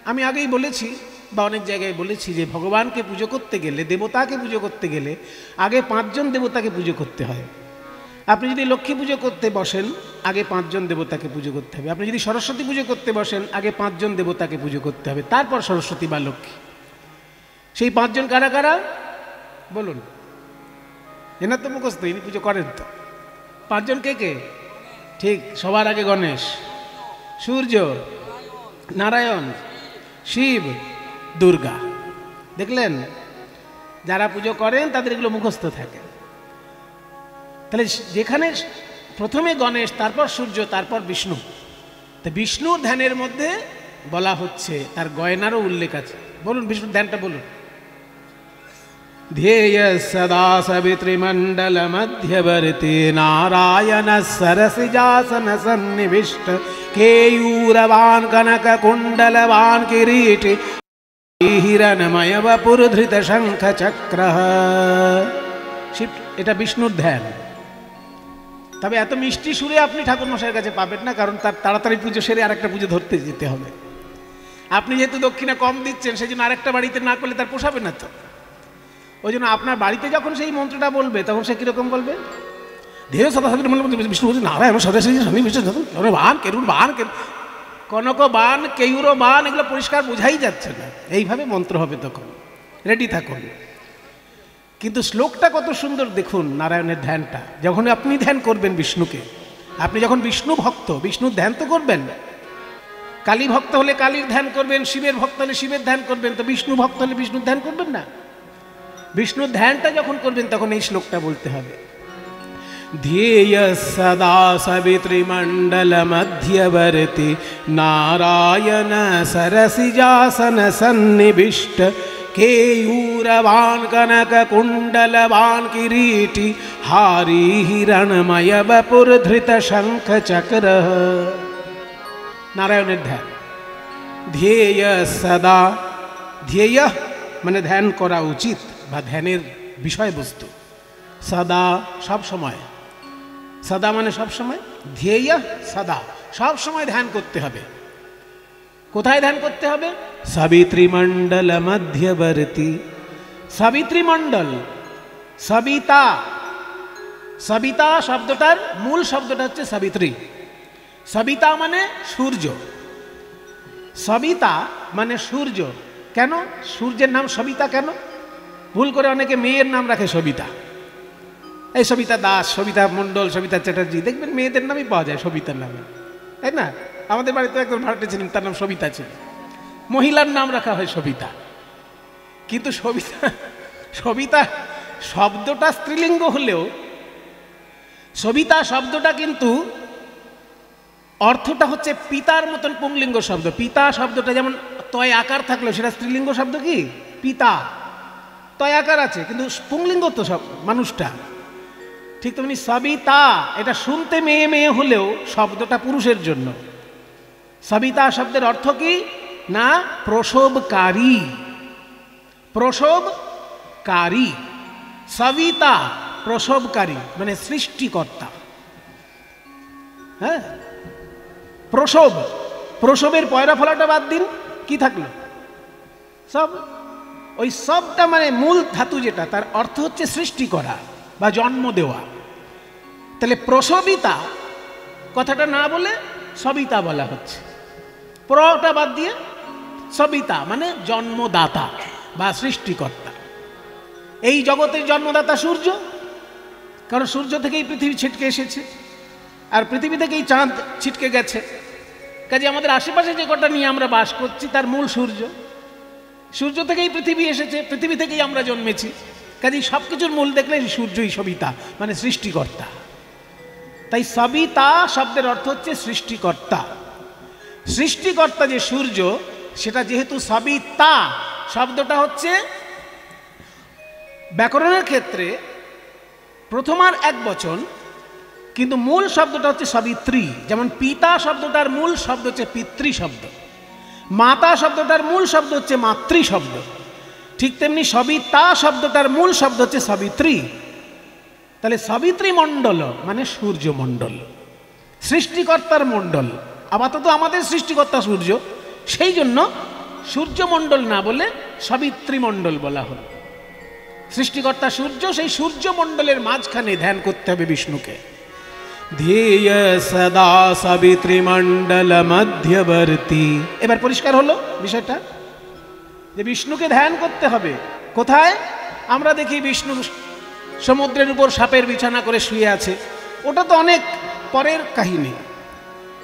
আমি আগেই বলেছি বা অনেক জায়গায় বলেছি যে ভগবানকে পুজো করতে গেলে, দেবতাকে পুজো করতে গেলে আগে 5 জন দেবতাকে পুজো করতে হয়। আপনি যদি লক্ষ্মী পুজো করতে বসেন, আগে 5 জন দেবতাকে পুজো করতে হবে। আপনি যদি সরস্বতী পুজো করতে বসেন, আগে 5 জন দেবতাকে পুজো করতে হবে, তারপর সরস্বতী বা লক্ষ্মী। সেই 5 জন কারা কারা বলুন? এনার তো মুখস্থ, ইনি পুজো করেন তো। 5 জন কে কে? ঠিক, সবার আগে গণেশ, সূর্য, নারায়ণ, শিব, দুর্গা। দেখলেন, যারা পুজো করেন তাদের এগুলো মুখস্থ থাকে। তাহলে যেখানে প্রথমে গণেশ, তারপর সূর্য, তারপর বিষ্ণু, তো বিষ্ণুর ধ্যানের মধ্যে বলা হচ্ছে, তার গয়নারও উল্লেখ আছে। বলুন বিষ্ণুর ধ্যানটা বলুন। ध्येय सदा सवितृमंडल मध्यवर्ती नारायण सरसिजासन सन्निविष्ट केयूरवान कनक कुंडलवान किरीटी हिरणमय वपुरधृत शंख चक्र। এটা বিষ্ণুর ধ্যান। তবে এত মিষ্টি সুরে আপনি ঠাকুর মশাইয়ের কাছে পাবেন না, কারণ তার তাড়াতাড়ি পুজো সেরে আরেকটা পুজো ধরতে যেতে হবে। আপনি যেহেতু দক্ষিণা কম দিচ্ছেন, সেই জন্য আরেকটা বাড়িতে না করলে তার পোষাবে না। তো ওই জন্য আপনার বাড়িতে যখন সেই মন্ত্রটা বলবে, তখন সে কিরকম বলবে? ধীরে সদা বিষ্ণু নারায়ণ সদা বান কেরুর বান, কনক বান, কেউর বান, এগুলো পরিষ্কার বোঝাই যাচ্ছে না। এইভাবে মন্ত্র হবে, তখন রেডি থাকুন। কিন্তু শ্লোকটা কত সুন্দর দেখুন, নারায়ণের ধ্যানটা। যখন আপনি ধ্যান করবেন বিষ্ণুকে, আপনি যখন বিষ্ণু ভক্ত, বিষ্ণুর ধ্যান তো করবেন। কালী ভক্ত হলে কালীর ধ্যান করবেন, শিবের ভক্ত হলে শিবের ধ্যান করবেন, তো বিষ্ণু ভক্ত হলে বিষ্ণুর ধ্যান করবেন না? বিষ্ণুর ধ্যানটা যখন করবেন, তখন এই শ্লোকটা বলতে হবে। ध्येय सदा सवितृमंडल मध्यवर्ती नारायण सरसिजासन सन्निविष्ट केयूरवान कनक कुंडलवान किरीटी हारी हिरणमय वपुरधृत शंख चक्र। नारायणের ধ্যান। ध्येय सदा, ध्येय মানে ধ্যান করা উচিত বা ধ্যানের বিষয়বস্তু। সদা সব সময়, সদা মানে সব সময়, ধ্যেয় সদা সব সময় ধ্যান করতে হবে। কোথায় ধ্যান করতে হবে? সবিতৃমণ্ডল মধ্যবর্তী। সবিতৃমণ্ডল, সবিতা, সবিতা শব্দটার মূল শব্দটা হচ্ছে সাবিত্রী। সবিতা মানে সূর্য, সবিতা মানে সূর্য। কেন সূর্যের নাম সবিতা কেন? ভুল করে অনেকে মেয়ের নাম রাখে সবিতা। এই সবিতা দাস, সবিতা মণ্ডল, সবিতা চ্যাটার্জি, দেখবেন মেয়েদের নামই পাওয়া যায় সবিতার নামে, তাই না? আমাদের বাড়িতে একজন ভাড়াটে ছিলেন, তার নাম সবিতা ছিল। মহিলার নাম রাখা হয় সবিতা। কিন্তু সবিতা, সবিতা শব্দটা স্ত্রীলিঙ্গ হলেও সবিতা শব্দটা কিন্তু অর্থটা হচ্ছে পিতার মতন পুংলিঙ্গ শব্দ। পিতা শব্দটা যেমন তয় আকার থাকলেও সেটা স্ত্রীলিঙ্গ শব্দ কি? পিতা। তয় আকার আছে কিন্তু পুংলিঙ্গ তো সব মানুষটা। ঠিক তেমনি সবিতা, এটা শুনতে মেয়ে মেয়ে হলেও শব্দটা পুরুষের জন্য। সবিতা শব্দের অর্থ কি না? প্রসবকারী, প্রসবকারী। সবিতা প্রসবকারী মানে সৃষ্টিকর্তা। হ্যাঁ, প্রসব, প্রসবের পয়রা ফলাটা বাদ দিন, কি থাকলো? সব। ওই সবটা মানে মূল ধাতু যেটা, তার অর্থ হচ্ছে সৃষ্টি করা বা জন্ম দেওয়া। তাহলে প্রসবিতা কথাটা না বলে সবিতা বলা হচ্ছে, প্রটা বাদ দিয়ে সবিতা মানে জন্মদাতা বা সৃষ্টিকর্তা। এই জগতের জন্মদাতা সূর্য, কারণ সূর্য থেকেই পৃথিবী ছিটকে এসেছে, আর পৃথিবী থেকেই চাঁদ ছিটকে গেছে। কাজে আমাদের আশেপাশে যে কটা নিয়ে আমরা বাস করছি তার মূল সূর্য। সূর্য থেকেই পৃথিবী এসেছে, পৃথিবী থেকেই আমরা জন্মেছি। কাজেই সব কিছুর মূল দেখলে সূর্যই সবিতা মানে সৃষ্টিকর্তা। তাই সবিতা শব্দের অর্থ হচ্ছে সৃষ্টিকর্তা। সৃষ্টিকর্তা যে সূর্য, সেটা যেহেতু সবিতা শব্দটা হচ্ছে ব্যাকরণের ক্ষেত্রে প্রথমার এক বচন, কিন্তু মূল শব্দটা হচ্ছে সবিত্রী। যেমন পিতা শব্দটার মূল শব্দ হচ্ছে পিতৃ শব্দ, মাতা শব্দটার মূল শব্দ হচ্ছে মাতৃ শব্দ, ঠিক তেমনি সবিতা শব্দটার মূল শব্দ হচ্ছে সবিত্রী। তাহলে সবিত্রী মণ্ডল মানে সূর্যমণ্ডল, সৃষ্টিকর্তার মণ্ডল। আপাতত আমাদের সৃষ্টিকর্তা সূর্য, সেই জন্য সূর্যমণ্ডল না বলে সাবিত্রীমণ্ডল বলা হল। সৃষ্টিকর্তা সূর্য, সেই সূর্যমণ্ডলের মাঝখানে ধ্যান করতে হবে বিষ্ণুকে। ধ্যেয় সদা সাবিত্রীমণ্ডল মধ্যবর্তী। এবার পরিষ্কার হলো বিষয়টা, যে বিষ্ণুকে ধ্যান করতে হবে কোথায়? আমরা দেখি বিষ্ণু সমুদ্রের উপর সাপের বিছানা করে শুয়ে আছে, ওটা তো অনেক পরের কাহিনী।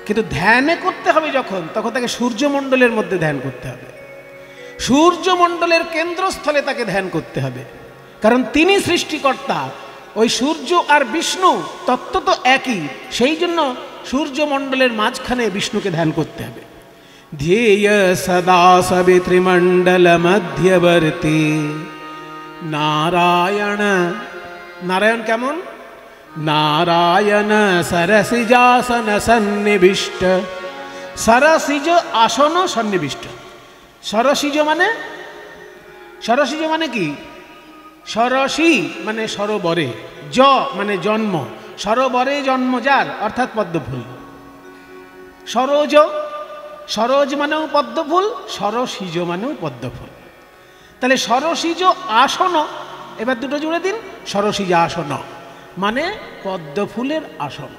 কিন্তু ধ্যানে করতে হবে যখন, তখন তাকে সূর্যমণ্ডলের মধ্যে ধ্যান করতে হবে, সূর্যমণ্ডলের কেন্দ্রস্থলে তাকে ধ্যান করতে হবে, কারণ তিনি সৃষ্টিকর্তা। ওই সূর্য আর বিষ্ণু তত্ত্ব তো একই, সেই জন্য সূর্যমণ্ডলের মাঝখানে বিষ্ণুকে ধ্যান করতে হবে। ধ্যেয় সদা সাবিত্রীমণ্ডল মধ্যবর্তী নারায়ণ। নারায়ণ কেমন? নারায়ণ সরসিজাসন সন্নিবিষ্ট। সরসিজ আসন সন্নিবিষ্ট। সরসিজ মানে, সরসিজ মানে কি? সরসি মানে সরোবরে, জ মানে জন্ম, সরোবরে জন্ম যার, অর্থাৎ পদ্মফুল। সরোজ, সরোজ মানেও পদ্মফুল, সরসিজ মানেও পদ্মফুল। তাহলে সরসিজ আসন, এবার দুটো জুড়ে দিন, সরসিজ আসন মানে পদ্মফুলের আসন।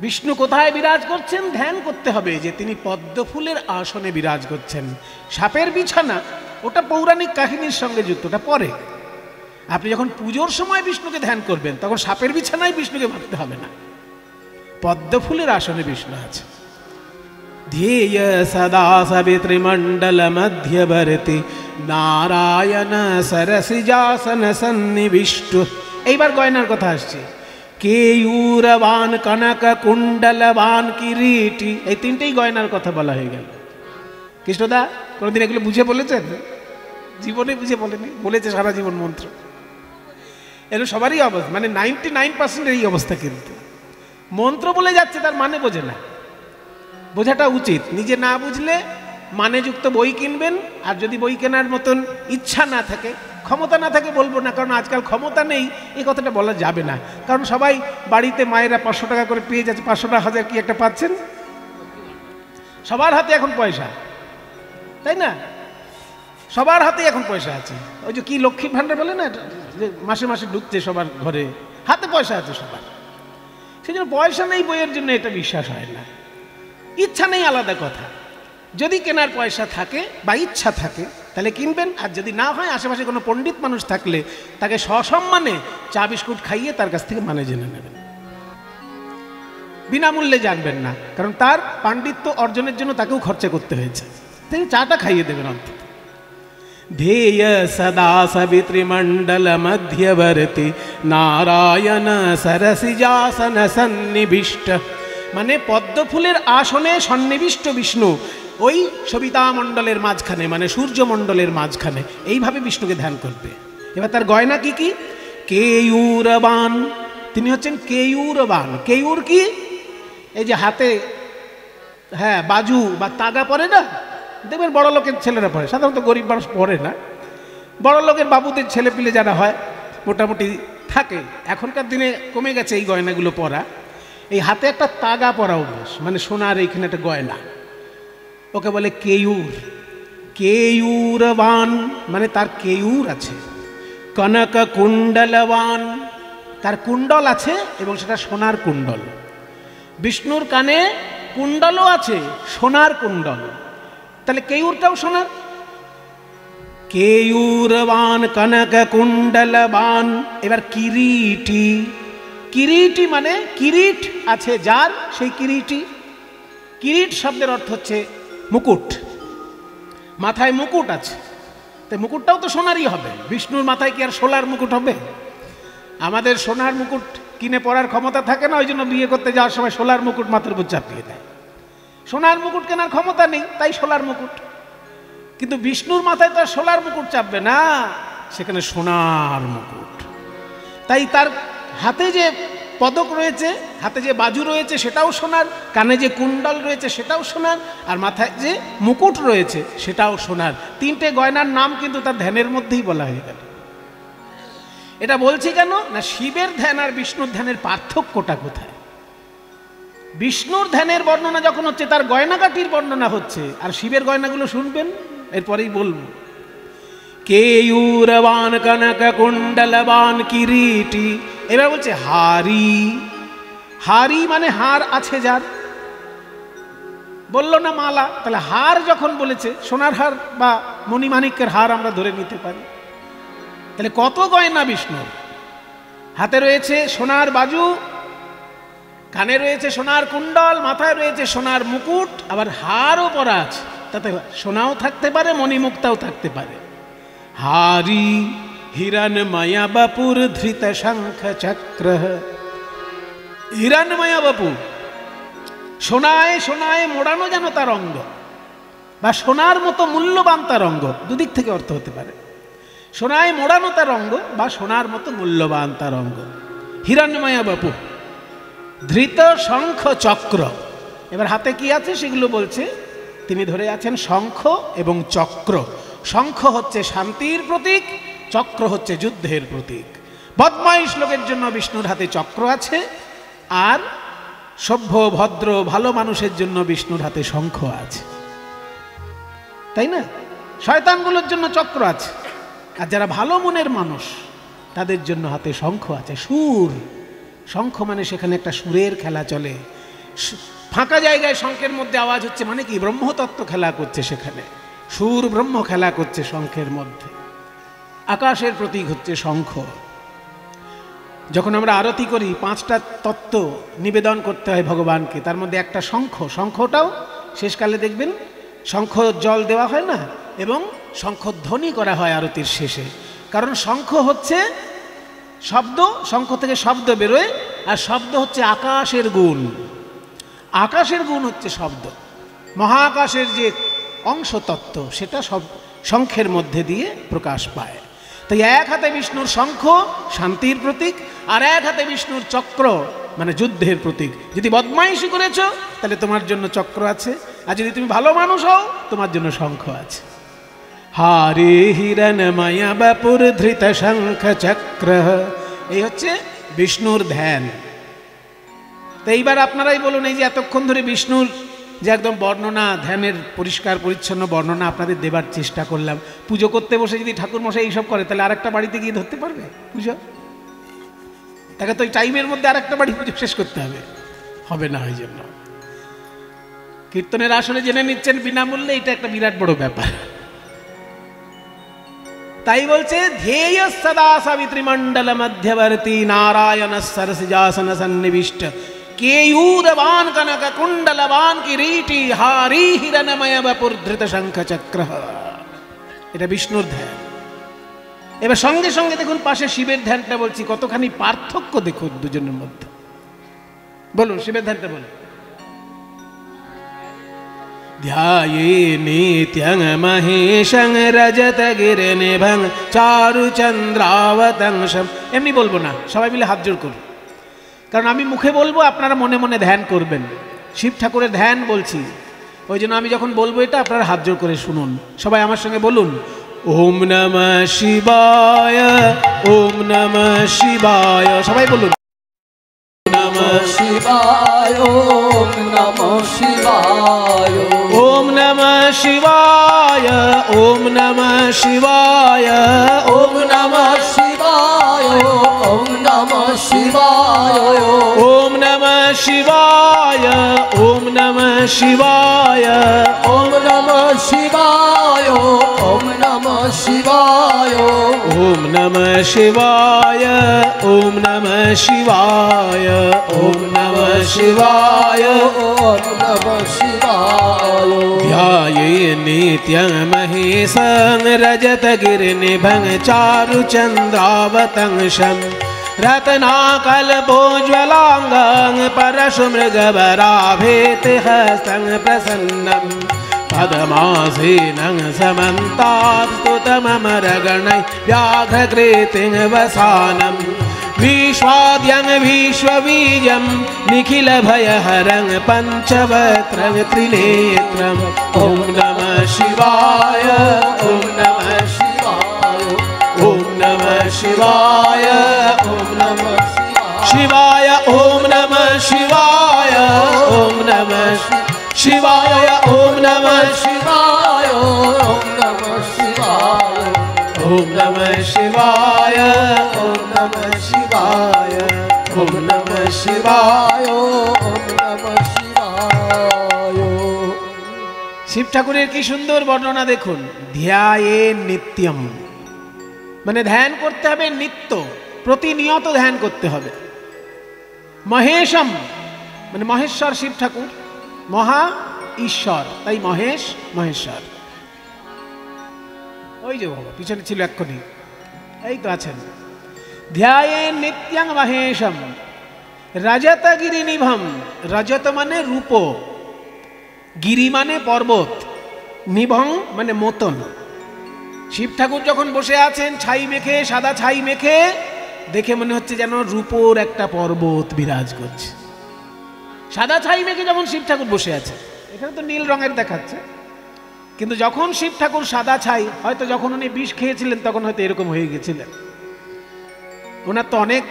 বিষ্ণু কোথায় বিরাজ করছেন? ধ্যান করতে হবে যে তিনি পদ্মফুলের আসনে বিরাজ করছেন। সাপের বিছানা ওটা পৌরাণিক কাহিনীর সঙ্গে যুক্ত, ওটা পরে। আপনি যখন পুজোর সময় বিষ্ণুকে ধ্যান করবেন, তখন সাপের বিছানায় বিষ্ণুকে ভাবতে হবে না, পদ্মফুলের আসনে বিষ্ণু আছে। ধ্যেয় সদা সাবিত্রীমণ্ডল মধ্যবর্তী নারায়ণ সরসিজাসন সন্নিবিষ্ট। এইবার গয়নার কথা আসছে। কেয়ূরবান কনক কুণ্ডলবান কিরীটি, এই তিনটেই গয়নার কথা বলা হয়ে গেল। কৃষ্ণদা কোনোদিন এগুলো বুঝে বলেছেন? জীবনে বুঝে বলেনি, বলেছে সারা জীবন মন্ত্র। এগুলো সবারই অবস্থা, মানে 99% এই অবস্থা। কিন্তু মন্ত্র বলে যাচ্ছে, তার মানে বোঝে না। বোঝাটা উচিত। নিজে না বুঝলে মানেযুক্ত বই কিনবেন, আর যদি বই কেনার মতন ইচ্ছা না থাকে, ক্ষমতা না থাকে বলবো না, কারণ আজকাল ক্ষমতা নেই এই কথাটা বলা যাবে না। কারণ সবাই বাড়িতে মায়েরা 500 টাকা করে পেয়ে যাচ্ছে, 500 টাকা 1000 কি একটা পাচ্ছেন, সবার হাতে এখন পয়সা, তাই না? সবার হাতে এখন পয়সা আছে। ওই যে কি লক্ষ্মী ভাণ্ডার বলে না, যে মাসে মাসে ঢুকছে সবার ঘরে, হাতে পয়সা আছে সবার। সেই জন্য পয়সা নেই বইয়ের জন্য এটা বিশ্বাস হয় না। ইচ্ছা নেই আলাদা কথা, যদি কেনার পয়সা থাকে বা ইচ্ছা থাকে তাহলে কিনবেন, আর যদি না হয় আশেপাশে কোনো পণ্ডিত মানুষ থাকলে তাকে সসম্মানে চা বিস্কুট খাইয়ে তার কাছ থেকে মানে জেনে নেবেন। বিনামূল্যে জানবেন না, কারণ তার পাণ্ডিত্য অর্জনের জন্য তাকেও খরচা করতে হয়েছে, তাই চাটা খাইয়ে দেবেন অন্তত। ধ্যেয় সদা সাবিত্রীমণ্ডল মধ্যবর্তী নারায়ণ সরসিজাসন সন্নিবিষ্ট মানে পদ্মফুলের আসনে সন্নিবিষ্ট বিষ্ণু, ওই সবিতামণ্ডলের মাঝখানে মানে সূর্যমণ্ডলের মাঝখানে। এইভাবে বিষ্ণুকে ধ্যান করবে। এবার তার গয়না কি কি? কেয়ূরবান, তিনি হচ্ছেন কেয়ূরবান। কেয়ূর কি? এই যে হাতে হ্যাঁ বাজু বা তাগা পরে না, দেখবেন বড় লোকের ছেলেরা পরে, সাধারণত গরিব মানুষ পরে না। বড় লোকের বাবুদের ছেলে পিলে যারা হয় মোটামুটি থাকে, এখনকার দিনে কমে গেছে এই গয়নাগুলো পরা। এই হাতে একটা তাগা পরা অভ্যাস, মানে সোনার এইখানে একটা গয়না, ওকে বলে কেয়ূর। কেয়ূরবান মানে তার কেয়ূর আছে। কনক কুণ্ডলবান, তার কুণ্ডল আছে এবং সেটা সোনার কুণ্ডল। বিষ্ণুর কানে কুণ্ডলও আছে, সোনার কুণ্ডল, তাহলে কেয়ূরটাও সোনার। কেয়ূরবান কনক কুণ্ডলবান। এবার কিরীটি। কিরীটি মানে কিরীট আছে যার, সেই কিরীটি। কিরীট শব্দের অর্থ হচ্ছে মুকুট, মাথায় মুকুট আছে, তাই মুকুটটাও তো সোনারই হবে। বিষ্ণুর মাথায় কি আর সোলার মুকুট হবে? আমাদের সোনার মুকুট কিনে পরার ক্ষমতা থাকে না, ওই জন্য বিয়ে করতে যাওয়ার সময় সোলার মুকুট মাথার উপর চাপিয়ে দেয়। সোনার মুকুট কেনার ক্ষমতা নেই, তাই সোলার মুকুট। কিন্তু বিষ্ণুর মাথায় তো আর সোলার মুকুট চাপবে না, সেখানে সোনার মুকুট। তাই তার হাতে যে পদক রয়েছে, হাতে যে বাজু রয়েছে সেটাও সোনার, কানে যে কুণ্ডল রয়েছে সেটাও সোনার, আর মাথায় যে মুকুট রয়েছে সেটাও সোনার। তিনটে গয়নার নাম কিন্তু তার ধ্যানের মধ্যেই বলা হয়ে গেল। এটা বলছি কেন না, শিবের ধ্যান আর বিষ্ণুর ধ্যানের পার্থক্যটা কোথায়? বিষ্ণুর ধ্যানের বর্ণনা যখন হচ্ছে, তার গয়নাগাটির বর্ণনা হচ্ছে, আর শিবের গয়নাগুলো শুনবেন, এরপরেই বলবো। কেয়ুরবান কনক কুণ্ডলবান কিরীটি, এবার বলছে হারি। হারি মানে হার আছে যার, বললো না মালা, তাহলে হার যখন বলেছে, সোনার হার বা মণিমাণিক্যের হার আমরা ধরে নিতে পারি। তাহলে কত গয়না বিষ্ণুর, হাতে রয়েছে সোনার বাজু, কানে রয়েছে সোনার কুণ্ডল, মাথায় রয়েছে সোনার মুকুট, আবার হারও পরা আছে, তাতে সোনাও থাকতে পারে, মণিমুক্তাও থাকতে পারে। হারি হিরণময়া বাপুর ধৃত শঙ্খ চক্র। হিরণময়া বাপু, সোনায় সোনায় মোড়ানো যেন তার অঙ্গ, বা সোনার মতো মূল্যবান তার অঙ্গ, দুদিক থেকে অর্থ হতে পারে। সোনায় মোড়ানো তার অঙ্গ বা সোনার মতো মূল্যবান তার অঙ্গ। হিরণময়া বাপু ধৃত শঙ্খ চক্র। এবার হাতে কি আছে সেগুলো বলছে। তিনি ধরে আছেন শঙ্খ এবং চক্র। শঙ্খ হচ্ছে শান্তির প্রতীক, চক্র হচ্ছে যুদ্ধের প্রতীক। বদমাইশ লোকের জন্য বিষ্ণুর হাতে চক্র আছে, আর সভ্য ভদ্র ভালো মানুষের জন্য বিষ্ণুর হাতে শঙ্খ আছে, তাই না? শয়তানগুলোর জন্য চক্র আছে, আর যারা ভালো মনের মানুষ তাদের জন্য হাতে শঙ্খ আছে। সুর, শঙ্খ মানে সেখানে একটা সুরের খেলা চলে। ফাঁকা জায়গায় শঙ্খের মধ্যে আওয়াজ হচ্ছে মানে কি? ব্রহ্মতত্ত্ব খেলা করছে সেখানে, সুর ব্রহ্ম খেলা করছে শঙ্খের মধ্যে। আকাশের প্রতীক হচ্ছে শঙ্খ। যখন আমরা আরতি করি 5টা তত্ত্ব নিবেদন করতে হয় ভগবানকে, তার মধ্যে একটা শঙ্খ। শঙ্খটাও শেষকালে দেখবেন শঙ্খ জল দেওয়া হয় না, এবং শঙ্খধ্বনি করা হয় আরতির শেষে। কারণ শঙ্খ হচ্ছে শব্দ, শঙ্খ থেকে শব্দ বেরোয়, আর শব্দ হচ্ছে আকাশের গুণ। আকাশের গুণ হচ্ছে শব্দ। মহাকাশের যে অংশতত্ত্ব সেটা সব শঙ্খের মধ্যে দিয়ে প্রকাশ পায়। তাই এক হাতে বিষ্ণুর শঙ্খ শান্তির প্রতীক, আর এক হাতে বিষ্ণুর চক্র মানে যুদ্ধের প্রতীক। যদি বদমাইশি করেছো তাহলে তোমার জন্য চক্র আছে, আর যদি তুমি ভালো মানুষ হও তোমার জন্য শঙ্খ আছে। হারে হিরণময়া বাপুর ধৃত শঙ্খ চক্র, এই হচ্ছে বিষ্ণুর ধ্যান। তো এইবার আপনারাই বলুন, এই যে এতক্ষণ ধরে বিষ্ণুর যে একদম বর্ণনা, ধ্যানের পরিষ্কার পরিচ্ছন্ন বর্ণনা আপনাদের দেবার চেষ্টা করলাম, পুজো করতে বসে যদি ঠাকুরমশাই এইসব করে তাহলে আরেকটা বাড়িতে গিয়ে ধরতে পারবে পুজো? তাকে তো ওই টাইমের মধ্যে আরেকটা বাড়ি পুজো শেষ করতে হবে, হবে না। ওই জন্য কীর্তনের আসলে জেনে নিচ্ছেন বিনামূল্যে, এটা একটা বিরাট বড় ব্যাপার। তাই বলছে ধ্যেয় সদা সাবিত্রী মণ্ডল মধ্যবর্তী নারায়ণ সরসিজাসন সন্নিবিষ্ট কেయూరবান কনক কুণ্ডলবান কিরীটি হারি হিরণময় বপুর ধৃত শঙ্খ চক্র। এটা বিষ্ণুর ধ্যান। এবার সঙ্গে সঙ্গে দেখুন পাশে শিবের ধ্যানটা বলছি, কতখানি পার্থক্য দেখুন দুজনের মধ্যে। বলুন শিবের ধ্যানটা বলুন। ধ্যায়ে নিত্যং মহেশং রজত গিরিনিভং চারু চন্দ্রাবতংশম। এমনি বলবো না, সবাই মিলে হাত জোড় করুন, কারণ আমি মুখে বলবো, আপনারা মনে মনে ধ্যান করবেন। শিব ঠাকুরের ধ্যান বলছি, ওই জন্য আমি যখন বলবো এটা আপনারা হাত জোড় করে শুনুন। সবাই আমার সঙ্গে বলুন, ওম নমঃ শিবায়, ওম নমঃ শিবায়। সবাই বলুন নমঃ শিবায়, ওম নমঃ শিবায়, ওম নমঃ শিবায়, ওম নমঃ শিবায়, ওম নমঃ শিবায়, ওম নমঃ শিবায়, ওম নমঃ শিবায়, ওম নমঃ শিবায়, ওম নমঃ শিবায়, ওম নমঃ শিবায়, ওম নমঃ শিবায়, ওম নমঃ শিবায়, ওম নমঃ শিবায়, ওম নমঃ শিবায়। ধ্যায়ে নিত্যং মহেশং রজত গিরিনিভং চারু চন্দ্রাবতংশম रत्नाकल्पोज्ज्वलाङ्गं परशुमृगवराभेतिहस्तं प्रसन्नं पद्मासीनं समन्तात्स्तुतममरगणैः व्याघ्रकृतिं वसानं विश्वाद्यं विश्वबीजं निखिलभयहरं पञ्चवक्त्रं त्रिनेत्रम्। ॐ नमः शिवाय, ॐ नमः शिवाय, ॐ नमः शिवाय, ॐ नमः शिवाय, ॐ नमः शिवाय, ॐ नमः शिवाय ओम नमः शिवाय ओम नमः शिवाय ओम नमः शिवाय ओम नमः शिवाय ओम नमः शिवाय ओम नमः शिवाय। শিব ঠাকুরের কি সুন্দর বর্ণনা দেখুন। ধ্যায়ে নিত্যম, মানে ধ্যান করতে হবে নিত্য, প্রতিনিয়ত ধ্যান করতে হবে। মহেশম, মানে মহেশ্বর শিব ঠাকুর, মহা ঈশ্বর, তাই মহেশ মহেশ্বর। ওই যে বাবা পিছনে ছিল এক্ষুনি, এই তো আছেন। ধ্যায়ে নিত্যং মহেশম রজত গিরি নিভম, রজত মানে রূপ, গিরি মানে পর্বত, নিভং মানে মতন। শিব ঠাকুর যখন বসে আছেন ছাই মেখে, সাদা ছাই মেখে, দেখে মনে হচ্ছে যেন রূপোর একটা পর্বত বিরাজ করছে। সাদা ছাই মেখে যেমন শিব ঠাকুর বসে আছে, এখানে তো নীল রঙের দেখাচ্ছে, কিন্তু যখন শিব ঠাকুর সাদা ছাই, হয়তো যখন উনি বিষ খেয়েছিলেন তখন হয়তো এরকম হয়ে গেছিলেন। ওনার তো অনেক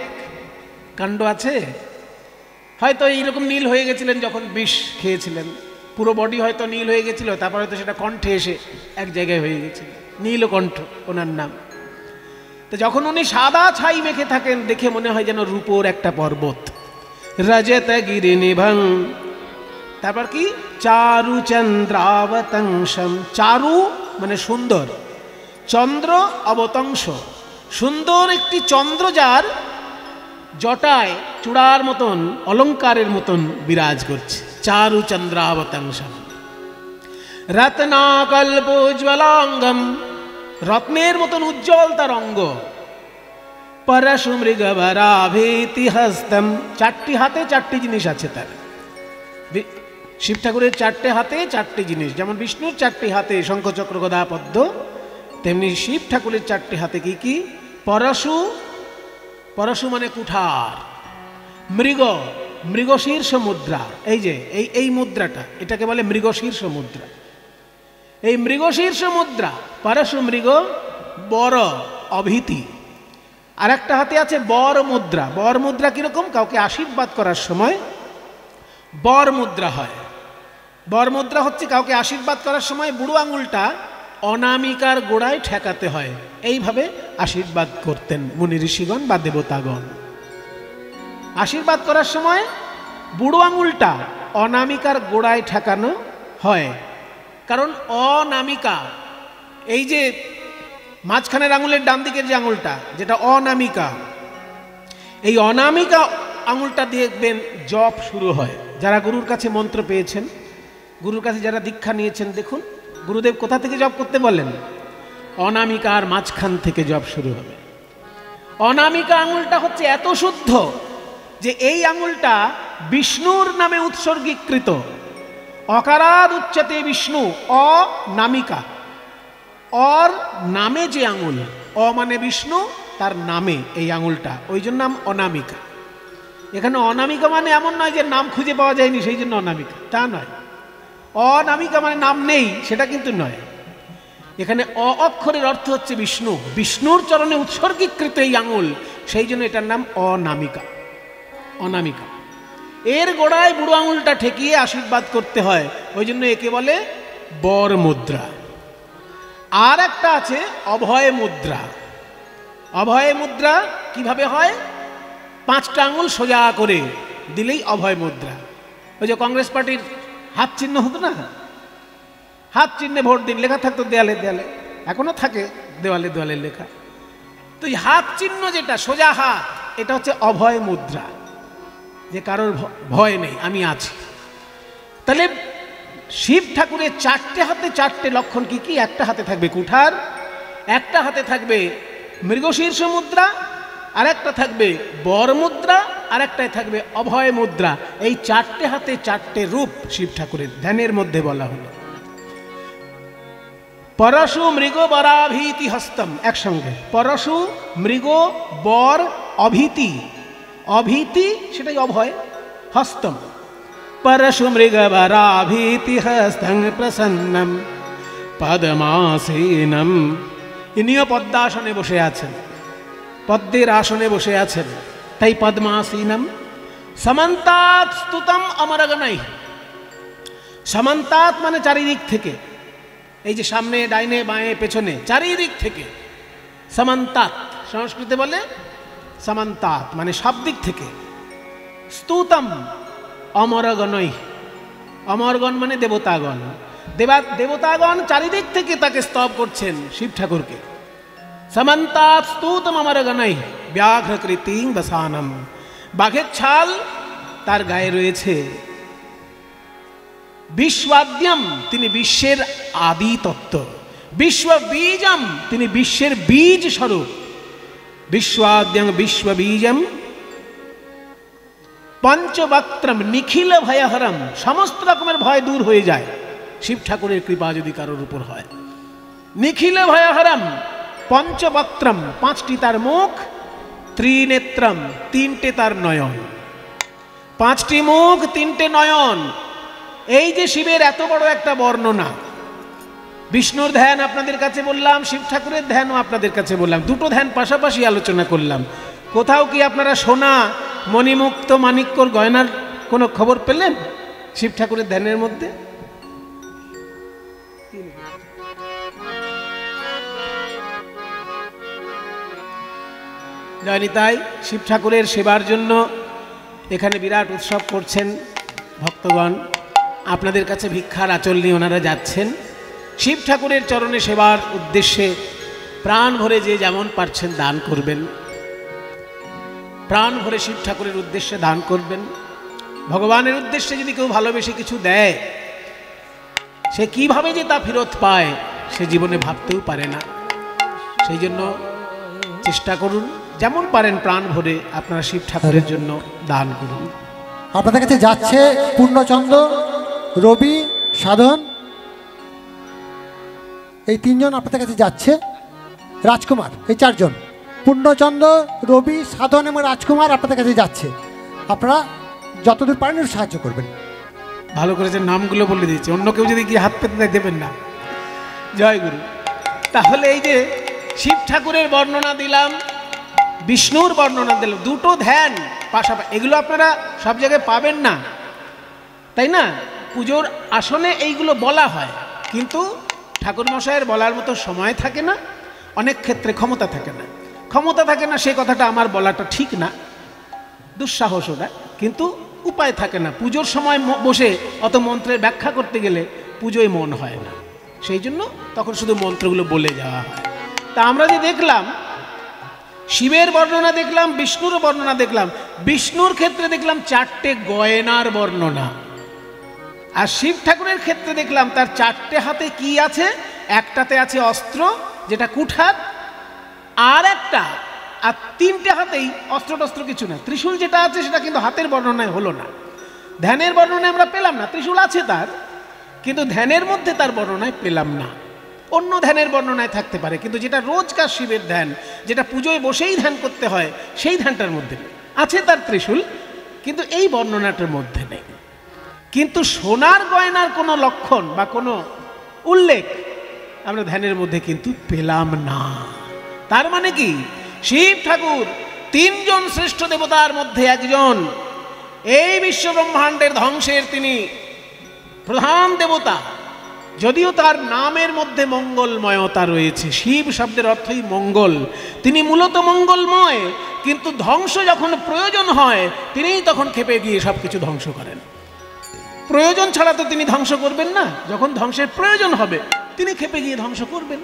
কাণ্ড আছে, হয়তো এইরকম নীল হয়ে গেছিলেন যখন বিষ খেয়েছিলেন, পুরো বডি হয়তো নীল হয়ে গেছিল, তারপর হয়তো সেটা কণ্ঠে এসে এক জায়গায় হয়ে গেছিল, নীলকণ্ঠ ওনার নাম। তো যখন উনি সাদা ছাই মেখে থাকেন দেখে মনে হয় যেন রূপোর একটা পর্বত। রজত গিরি নিভং, তারপর কি চারু চন্দ্রাবতংশম, চারু মানে সুন্দর, চন্দ্র অবতংশ, সুন্দর একটি চন্দ্র যার জটায় চূড়ার মতন অলঙ্কারের মতন বিরাজ করছে। চারু চন্দ্রাবতংশম রত্নাকল্পোজ্জ্বলাঙ্গম, রত্নের মতন উজ্জ্বল তার অঙ্গ। পরশু মৃগবরাভীতি হস্তম, চারটি হাতে চারটি জিনিস আছে তার। শিব ঠাকুরের চারটে হাতে চারটি জিনিস, যেমন বিষ্ণুর চারটি হাতে শঙ্খচক্র গদা পদ্ম, তেমনি শিব ঠাকুরের চারটি হাতে কি কি? পরশু, পরশু মানে কুঠার, মৃগ, মৃগশীর্ষ মুদ্রা, এই যে এই মুদ্রাটা, এটাকে বলে মৃগশীর্ষ মুদ্রা। এই মৃগশীর্ষ মুদ্রা, পরশু মৃগ, বর অভীতি। আর একটা হাতে আছে বর মুদ্রা। বর মুদ্রা কিরকম? কাউকে আশীর্বাদ করার সময় বর মুদ্রা হয়। বর মুদ্রা হচ্ছে কাউকে আশীর্বাদ করার সময় বুড়ো আঙুলটা অনামিকার গোড়ায় ঠেকাতে হয়, এইভাবে আশীর্বাদ করতেন মুনি ঋষিগণ বা দেবতাগণ। আশীর্বাদ করার সময় বুড়ো আঙুলটা অনামিকার গোড়ায় ঠেকানো হয়, কারণ অনামিকা, এই যে মাঝখানের আঙুলের ডান দিকের যে আঙুলটা, যেটা অনামিকা, এই অনামিকা আঙুলটা দেখবেন জপ শুরু হয়। যারা গুরুর কাছে মন্ত্র পেয়েছেন, গুরুর কাছে যারা দীক্ষা নিয়েছেন, দেখুন গুরুদেব কোথা থেকে জপ করতে বলেন? অনামিকার মাঝখান থেকে জপ শুরু হবে। অনামিকা আঙুলটা হচ্ছে এত শুদ্ধ যে এই আঙুলটা বিষ্ণুর নামে উৎসর্গীকৃত। অকারাদ উচ্চতে বিষ্ণু, অনামিকা, অর নামে যে আঙুল, অ মানে বিষ্ণু, তার নামে এই আঙুলটা, ওই জন্য নাম অনামিকা। এখানে অনামিকা মানে এমন নয় যে নাম খুঁজে পাওয়া যায়নি সেই জন্য অনামিকা, তা নয়। অনামিকা মানে নাম নেই, সেটা কিন্তু নয়। এখানে অ অক্ষরের অর্থ হচ্ছে বিষ্ণু, বিষ্ণুর চরণে উৎসর্গীকৃত এই আঙুল, সেই জন্য এটার নাম অনামিকা। অনামিকা, এর গোড়ায় বুড়ো আঙুলটা ঠেকিয়ে আশীর্বাদ করতে হয়, ওই জন্য একে বলে বর মুদ্রা। আর একটা আছে অভয় মুদ্রা। অভয় মুদ্রা কিভাবে হয়? পাঁচটা আঙুল সোজা করে দিলেই অভয় মুদ্রা। ওই যে কংগ্রেস পার্টির হাত চিহ্ন হতো না, হাত চিহ্নে ভোট দিন লেখা থাকতো দেয়ালে দেয়ালে, এখনো থাকে দেওয়ালে দেওয়ালে লেখা। তো এই হাত চিহ্ন যেটা সোজা হাত, এটা হচ্ছে অভয় মুদ্রা, যে কারোর ভয় নেই, আমি আছি। তাহলে শিব ঠাকুরের চারটে হাতে চারটে লক্ষণ কি কি? একটা হাতে থাকবে কুঠার, একটা হাতে থাকবে মৃগশীর্ষ মুদ্রা, আর একটা থাকবে বর মুদ্রা, আর একটাই থাকবে অভয় মুদ্রা। এই চারটে হাতে চারটে রূপ শিব ঠাকুরের ধ্যানের মধ্যে বলা হলো। পরশু মৃগ বরাভীতি হস্তম, একসঙ্গে পরশু মৃগ বর অভীতি, অভীতি সেটাই অভয়, হস্তম পরশু মৃগ বরাভীতি হস্তং প্রসন্নম পদ্মাসীনম। ইনিও পদ্মাসনে বসে আছেন, পদ্মের আসনে বসে আছেন, তাই পদ্মাসীনম। সমন্তাৎ স্তুতম অমরগণাই, সামান্তাৎ মানে চারিদিক থেকে, এই যে সামনে ডাইনে বাঁয়ে পেছনে চারিদিক থেকে। সামান্তাৎ সংস্কৃতে বলে সামান্তাৎ মানে সব দিক থেকে। স্তুতম অমরগণৈ, অমরগণ মানে দেবতাগণ, দেবতাগণ চারিদিক থেকে তাকে স্তব করছেন শিব ঠাকুরকে। সমন্তাৎ স্তুতম অমরগণৈ ব্যাঘ্রকৃতিং বসানম, বাঘের ছাল তার গায়ে রয়েছে। বিশ্বদ্যম তিনি বিশ্বের আদি তত্ত্ব, বিশ্ববীজম তিনি বিশ্বের বীজ স্বরূপ। বিশ্বদ্যং বিশ্ববীজম পঞ্চবক্ত্রম নিখিল ভয়হরম, সমস্ত রকমের ভয় দূর হয়ে যায় শিব ঠাকুরের কৃপা যদি কারোর উপর হয়। নিখিল ভয়হরম পঞ্চবক্ত্রম পাঁচটি তার মুখ, ত্রিনেত্রম তিনটে তার নয়ন। পাঁচটি মুখ তিনটে নয়ন, এই যে শিবের এত বড় একটা বর্ণনা। বিষ্ণুর ধ্যান আপনাদের কাছে বললাম, শিব ঠাকুরের ধ্যানও আপনাদের কাছে বললাম, দুটো ধ্যান পাশাপাশি আলোচনা করলাম। কোথাও কি আপনারা সোনা মণিমুক্ত মাণিক্যর গয়নার কোনো খবর পেলেন শিব ঠাকুরের ধ্যানের মধ্যে? জয়নিতাই, শিব ঠাকুরের সেবার জন্য এখানে বিরাট উৎসব করছেন ভক্তগণ। আপনাদের কাছে ভিক্ষার আঁচল নিয়ে ওনারা যাচ্ছেন। শিব ঠাকুরের চরণে সেবার উদ্দেশ্যে প্রাণ ভরে যে যেমন পারছেন দান করবেন, প্রাণ ভরে শিব ঠাকুরের উদ্দেশ্যে দান করবেন। ভগবানের উদ্দেশ্যে যদি কেউ ভালোবেসে কিছু দেয়, সে কিভাবে যে তা ফেরত পায় সে জীবনে ভাবতেও পারে না। সেই জন্য চেষ্টা করুন, যেমন পারেন প্রাণ ভরে আপনারা শিব ঠাকুরের জন্য দান করুন। আপনাদের কাছে যাচ্ছে পূর্ণচন্দ্র, রবি, সাধন, এই তিনজন আপনাদের কাছে যাচ্ছে। রাজকুমার, এই চারজন, পূর্ণচন্দ্র, রবি, সাধন এবং রাজকুমার আপনাদের কাছে যাচ্ছে। আপনারা যতদূর পারেন একটু সাহায্য করবেন। ভালো করে যে নামগুলো বলে দিয়েছে, অন্য কেউ যদি গিয়ে হাত পেতে দেবেন না। জয় গুরু। তাহলে এই যে শিব ঠাকুরের বর্ণনা দিলাম, বিষ্ণুর বর্ণনা দিলাম, দুটো ধ্যান পাশাপাশি, এগুলো আপনারা সব জায়গায় পাবেন না, তাই না? পুজোর আসনে এইগুলো বলা হয়, কিন্তু ঠাকুরমশাইয়ের বলার মতো সময় থাকে না, অনেক ক্ষেত্রে ক্ষমতা থাকে না। ক্ষমতা থাকে না সে কথাটা আমার বলাটা ঠিক না, দুঃসাহস ওটা, কিন্তু উপায় থাকে না। পুজোর সময় বসে অত মন্ত্রের ব্যাখ্যা করতে গেলে পুজোয় মন হয় না, সেই জন্য তখন শুধু মন্ত্রগুলো বলে যাওয়া হয়। তা আমরা যে দেখলাম শিবের বর্ণনা দেখলাম, বিষ্ণুর বর্ণনা দেখলাম। বিষ্ণুর ক্ষেত্রে দেখলাম চারটে গয়নার বর্ণনা, আর শিব ঠাকুরের ক্ষেত্রে দেখলাম তার চারটে হাতে কি আছে। একটাতে আছে অস্ত্র যেটা কুঠার, আর একটা, আর তিনটে হাতেই অস্ত্র টস্ত্র কিছু না। ত্রিশূল যেটা আছে সেটা কিন্তু হাতের বর্ণনায় হলো না, ধ্যানের বর্ণনায় আমরা পেলাম না। ত্রিশূল আছে তার, কিন্তু ধ্যানের মধ্যে তার বর্ণনায় পেলাম না। অন্য ধ্যানের বর্ণনায় থাকতে পারে, কিন্তু যেটা রোজকার শিবের ধ্যান, যেটা পুজোয় বসেই ধ্যান করতে হয়, সেই ধ্যানটার মধ্যে আছে তার ত্রিশূল, কিন্তু এই বর্ণনাটার মধ্যে নেই। কিন্তু সোনার গয়নার কোনো লক্ষণ বা কোনো উল্লেখ আমরা ধ্যানের মধ্যে কিন্তু পেলাম না। তার মানে কি, শিব ঠাকুর তিনজন শ্রেষ্ঠ দেবতার মধ্যে একজন। এই বিশ্ব ব্রহ্মাণ্ডের ধ্বংসের তিনি প্রধান দেবতা, যদিও তার নামের মধ্যে মঙ্গলময়তা রয়েছে। শিব শব্দের অর্থই মঙ্গল, তিনি মূলত মঙ্গলময়, কিন্তু ধ্বংস যখন প্রয়োজন হয় তিনিই তখন খেপে গিয়ে সব কিছু ধ্বংস করেন। প্রয়োজন ছাড়া তো তিনি ধ্বংস করবেন না, যখন ধ্বংসের প্রয়োজন হবে তিনি খেপে গিয়ে ধ্বংস করবেন।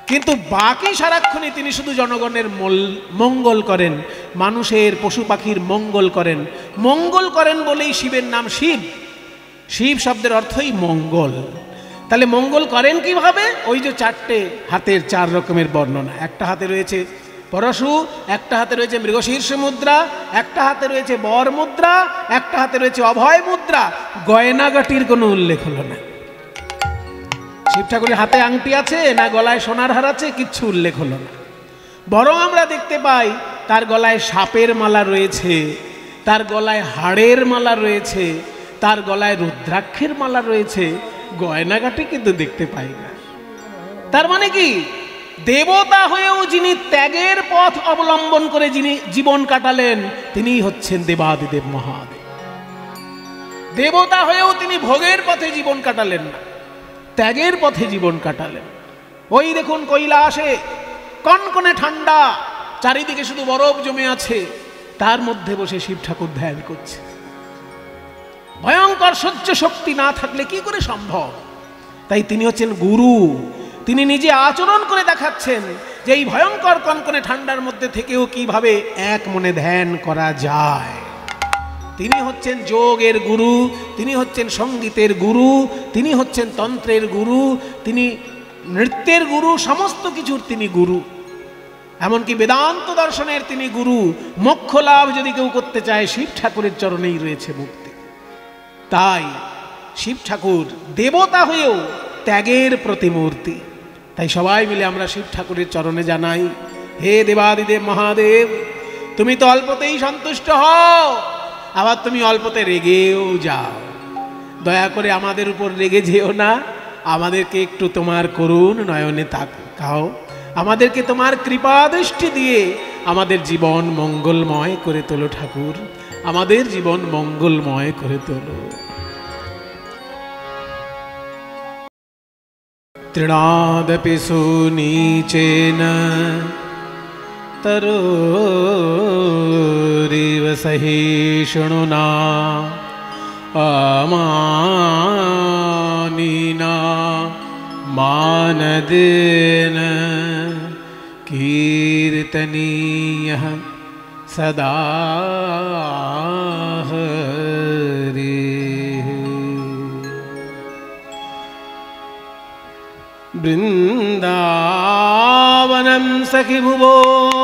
কিন্তু বাকি সারাক্ষণই তিনি শুধু জনগণের মঙ্গল করেন, মানুষের পশু পাখির মঙ্গল করেন। মঙ্গল করেন বলেই শিবের নাম শিব, শিব শব্দের অর্থই মঙ্গল। তাহলে মঙ্গল করেন কিভাবে? ওই যে চারটে হাতের চার রকমের বর্ণনা। একটা হাতে রয়েছে পরশু, একটা হাতে রয়েছে মৃগশীর্ষ মুদ্রা, একটা হাতে রয়েছে বর মুদ্রা, একটা হাতে রয়েছে অভয় মুদ্রা। গয়নাগাটির কোনো উল্লেখ হলো না। শিব ঠাকুরের হাতে আংটি আছে না গলায় সোনার হার আছে, কিচ্ছু উল্লেখ হলো না। বরং আমরা দেখতে পাই তার গলায় সাপের মালা রয়েছে, তার গলায় হাড়ের মালা রয়েছে, তার গলায় রুদ্রাক্ষের মালা রয়েছে, গয়নাগাটি কিন্তু দেখতে পাই না। তার মানে কি, দেবতা হয়েও যিনি ত্যাগের পথ অবলম্বন করে যিনি জীবন কাটালেন, তিনিই হচ্ছেন দেবাদিদেব মহাদেব। দেবতা হয়েও তিনি ভোগের পথে জীবন কাটালেন না, ত্যাগের পথে জীবন কাটালেন। ওই দেখুন কৈলাসে কনকনে ঠান্ডা, চারিদিকে শুধু বরফ জমে আছে, তার মধ্যে বসে শিব ঠাকুর ধ্যান করছে। ভয়ঙ্কর সহ্য শক্তি না থাকলে কি করে সম্ভব? তাই তিনি হচ্ছেন গুরু। তিনি নিজে আচরণ করে দেখাচ্ছেন যে এই ভয়ঙ্কর কনকনে ঠান্ডার মধ্যে থেকেও কিভাবে এক মনে ধ্যান করা যায়। তিনি হচ্ছেন যোগের গুরু, তিনি হচ্ছেন সঙ্গীতের গুরু, তিনি হচ্ছেন তন্ত্রের গুরু, তিনি নৃত্যের গুরু, সমস্ত কিছুর তিনি গুরু। এমনকি বেদান্ত দর্শনের তিনি গুরু। মোক্ষ লাভ যদি কেউ করতে চায়, শিব ঠাকুরের চরণেই রয়েছে মুক্তি। তাই শিব ঠাকুর দেবতা হয়েও ত্যাগের প্রতিমূর্তি। তাই সবাই মিলে আমরা শিব ঠাকুরের চরণে জানাই, হে দেবাদিদেব মহাদেব, তুমি তো অল্পতেই সন্তুষ্ট হও, আবার তুমি অল্পতে রেগেও যাও। দয়া করে আমাদের উপর রেগে যেও না, আমাদেরকে একটু তোমার করুণ নয়নে তাকাও, আমাদেরকে তোমার কৃপা দৃষ্টি দিয়ে আমাদের জীবন মঙ্গলময় করে তোলো ঠাকুর, আমাদের জীবন মঙ্গলময় করে তোলো। তৃণাদপি সুনীচেন তরোরিব সহিষ্ণুনা আমানিনা মানদেন কীর্তনীয়ঃ সদা হরিঃ। বৃন্দাবনম সখি ভুবো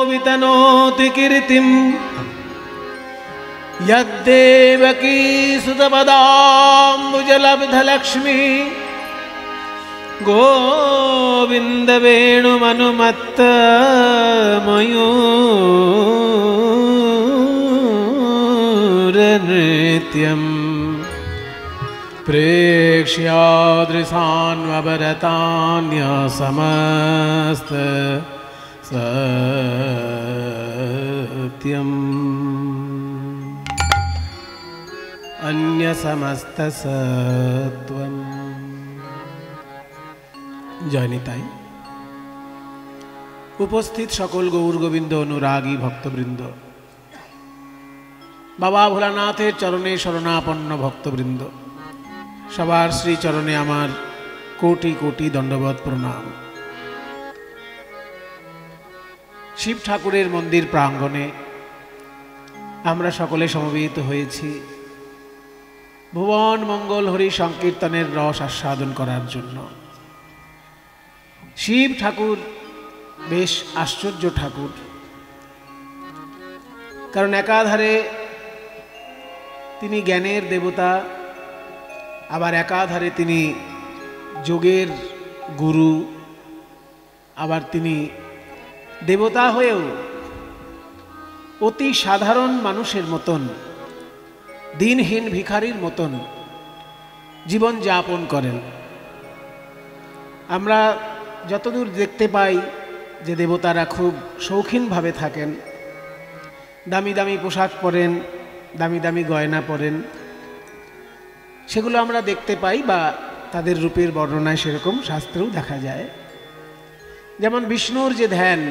বিতনোতি কীর্তিম यद्देवकी सुतपदाम्बुजलब्धलक्ष्मी गोविन्द वेणुमनुमत्त मयूरनृत्यम् प्रेक्ष्यादृशान्वभरतान्यसमस्त सत्यम् अन्य समस्त सत्वम। জয়নিতাই। উপস্থিত সকল গৌর গোবিন্দ অনুরাগী ভক্তবৃন্দ, বাবা ভোলানাথের চরণে শরণাপন্ন ভক্তবৃন্দ, সবার শ্রীচরণে আমার কোটি কোটি দণ্ডবত প্রণাম। শিব ঠাকুরের মন্দির প্রাঙ্গণে আমরা সকলে সমবেত হয়েছি ভুবন মঙ্গল হরি সংকীর্তনের রস আস্বাদন করার জন্য। শিব ঠাকুর বেশ আশ্চর্য ঠাকুর, কারণ একাধারে তিনি জ্ঞানের দেবতা, আবার একাধারে তিনি যোগের গুরু, আবার তিনি দেবতা হয়েও অতি সাধারণ মানুষের মতন, দিনহীন ভিখারির মতন জীবন যাপন করেন। আমরা যতদূর দেখতে পাই যে দেবতারা খুব শৌখিনভাবে থাকেন, দামি দামি পোশাক পরেন, দামি দামি গয়না পরেন, সেগুলো আমরা দেখতে পাই বা তাদের রূপের বর্ণনায় সেরকম শাস্ত্রেও দেখা যায়। যেমন বিষ্ণুর যে ধ্যান,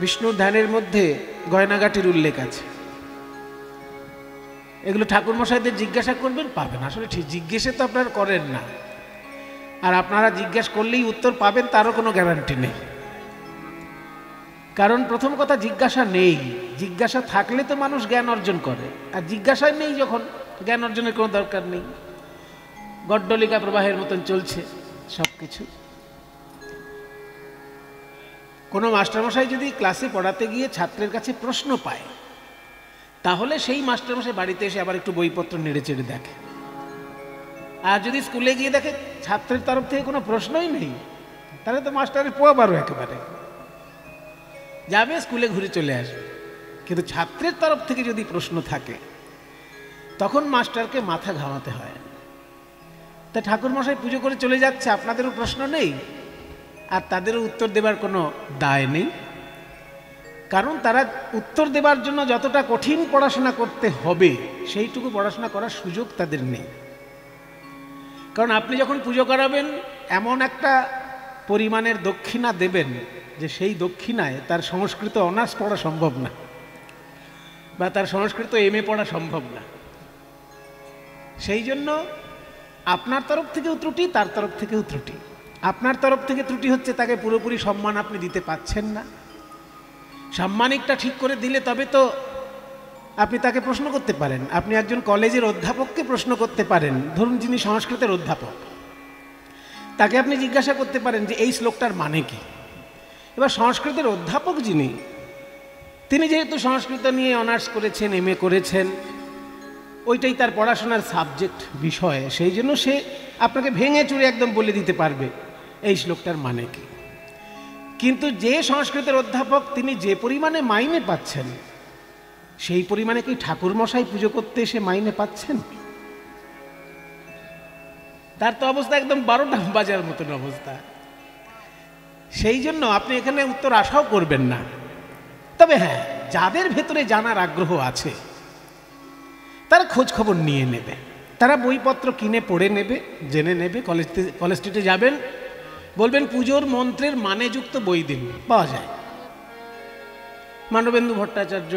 বিষ্ণুর ধ্যানের মধ্যে গয়নাগাটির উল্লেখ আছে। এগুলো ঠাকুরমশাইদের জিজ্ঞাসা করবেন, পাবেন। আসলে ঠিক জিজ্ঞেসে তো আপনারা করেন না, আর আপনারা জিজ্ঞাসা করলেই উত্তর পাবেন তারও কোনো গ্যারান্টি নেই। কারণ প্রথম কথা জিজ্ঞাসা নেই, জিজ্ঞাসা থাকলে তো মানুষ জ্ঞান অর্জন করে, আর জিজ্ঞাসাই নেই যখন, জ্ঞান অর্জনের কোনো দরকার নেই। গড্ডলিকা প্রবাহের মতন চলছে সব কিছু। কোনো মাস্টারমশাই যদি ক্লাসে পড়াতে গিয়ে ছাত্রের কাছে প্রশ্ন পায়, তাহলে সেই মাস্টারমশাই বাড়িতে এসে আবার একটু বইপত্র নেড়ে চেড়ে দেখে। আর যদি স্কুলে গিয়ে দেখে ছাত্রের তরফ থেকে কোনো প্রশ্নই নেই, তাহলে তো মাস্টারের পোয়াবারও একেবারে যাবে, স্কুলে ঘুরে চলে আসবে। কিন্তু ছাত্রের তরফ থেকে যদি প্রশ্ন থাকে, তখন মাস্টারকে মাথা ঘামাতে হয়। তা ঠাকুরমশাই পুজো করে চলে যাচ্ছে, আপনাদেরও প্রশ্ন নেই আর তাদেরও উত্তর দেবার কোনো দায় নেই। কারণ তারা উত্তর দেবার জন্য যতটা কঠিন পড়াশোনা করতে হবে সেইটুকু পড়াশোনা করার সুযোগ তাদের নেই। কারণ আপনি যখন পুজো করাবেন এমন একটা পরিমাণের দক্ষিণা দেবেন যে সেই দক্ষিণায় তার সংস্কৃত অনার্স পড়া সম্ভব না, বা তার সংস্কৃত এমএ পড়া সম্ভব না। সেই জন্য আপনার তরফ থেকেও ত্রুটি, তার তরফ থেকেও ত্রুটি। আপনার তরফ থেকে ত্রুটি হচ্ছে তাকে পুরোপুরি সম্মান আপনি দিতে পাচ্ছেন না। সাম্মানিকটা ঠিক করে দিলে তবে তো আপনি তাকে প্রশ্ন করতে পারেন। আপনি একজন কলেজের অধ্যাপককে প্রশ্ন করতে পারেন, ধরুন যিনি সংস্কৃতের অধ্যাপক, তাকে আপনি জিজ্ঞাসা করতে পারেন যে এই শ্লোকটার মানে কি। এবার সংস্কৃতের অধ্যাপক যিনি, তিনি যেহেতু সংস্কৃত নিয়ে অনার্স করেছেন, এমএ করেছেন, ওইটাই তার পড়াশোনার সাবজেক্ট বিষয়, সেই জন্য সে আপনাকে ভেঙে চুরে একদম বলে দিতে পারবে এই শ্লোকটার মানে কি। কিন্তু যে সংস্কৃতের অধ্যাপক তিনি যে পরিমাণে মাইনে পাচ্ছেন সেই পরিমাণে কি ঠাকুরমশাই পুজো করতে এসে মাইনে পাচ্ছেন? তার তো অবস্থা একদম 12টা বাজার মতন অবস্থা। সেই জন্য আপনি এখানে উত্তর আশাও করবেন না। তবে হ্যাঁ, যাদের ভেতরে জানার আগ্রহ আছে তারা খোঁজ খবর নিয়ে নেবে, তারা বইপত্র কিনে পড়ে নেবে, জেনে নেবে। কলেজ স্ট্রিটে যাবেন, বলবেন পুজোর মন্ত্রের মানেযুক্ত বই দিন, পাওয়া যায়। মানবেন্দু ভট্টাচার্য,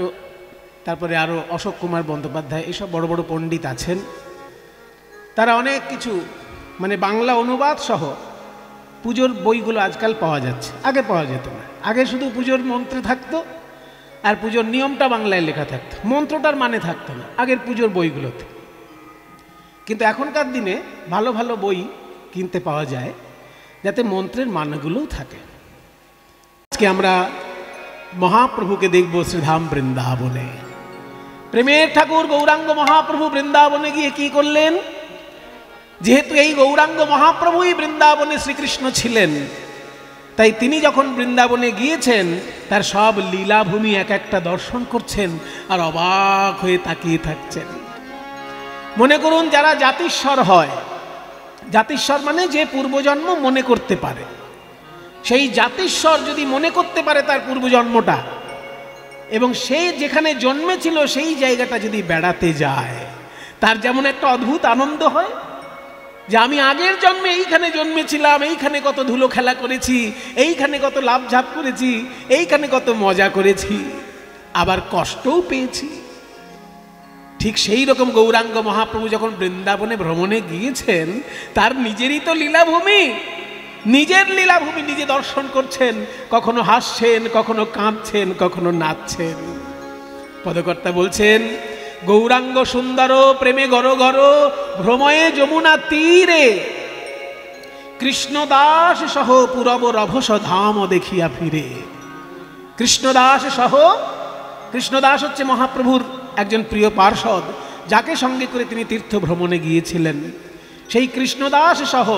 তারপরে আরও অশোক কুমার বন্দ্যোপাধ্যায়, এসব বড় বড় পণ্ডিত আছেন, তারা অনেক কিছু মানে বাংলা অনুবাদ সহ পুজোর বইগুলো আজকাল পাওয়া যাচ্ছে, আগে পাওয়া যেত না। আগে শুধু পুজোর মন্ত্রে থাকতো আর পুজোর নিয়মটা বাংলায় লেখা থাকতো, মন্ত্রটার মানে থাকতো না আগের পুজোর বইগুলোতে। কিন্তু এখনকার দিনে ভালো ভালো বই কিনতে পাওয়া যায় যাতে মন্ত্রের মানেগুলোও থাকে। আজকে আমরা মহাপ্রভুকে দেখব শ্রীধাম বৃন্দাবনে। প্রেমের ঠাকুর গৌরাঙ্গ মহাপ্রভু বৃন্দাবনে গিয়ে কি করলেন? যেহেতু এই গৌরাঙ্গ মহাপ্রভুই বৃন্দাবনে শ্রীকৃষ্ণ ছিলেন, তাই তিনি যখন বৃন্দাবনে গিয়েছেন তার সব লীলাভূমি এক একটা দর্শন করছেন আর অবাক হয়ে তাকিয়ে থাকছেন। মনে করুন যারা জাতিস্বর হয়, জাতিস্বর মানে যে পূর্বজন্ম মনে করতে পারে, সেই জাতিস্বর যদি মনে করতে পারে তার পূর্বজন্মটা, এবং সে যেখানে জন্মেছিল সেই জায়গাটা যদি বেড়াতে যায়, তার যেমন একটা অদ্ভুত আনন্দ হয় যে আমি আগের জন্মে এইখানে জন্মেছিলাম, এইখানে কত ধুলো খেলা করেছি, এইখানে কত লাভঝাপ করেছি, এইখানে কত মজা করেছি, আবার কষ্টও পেয়েছি। ঠিক সেই রকম গৌরাঙ্গ মহাপ্রভু যখন বৃন্দাবনে ভ্রমণে গিয়েছেন, তার নিজেরই তো লীলাভূমি, নিজের লীলাভূমি নিজে দর্শন করছেন। কখনো হাসছেন, কখনো কাঁদছেন, কখনো নাচছেন। পদকর্তা বলছেন, গৌরাঙ্গ সুন্দর প্রেমে গর গর ভ্রময়ে যমুনা তীরে, কৃষ্ণদাস সহ পুরব রভস ধাম দেখিয়া ফিরে। কৃষ্ণদাস সহ, কৃষ্ণদাস হচ্ছে মহাপ্রভুর একজন প্রিয় পার্ষদ, যাকে সঙ্গে করে তিনি তীর্থ ভ্রমণে গিয়েছিলেন। সেই কৃষ্ণদাস সহ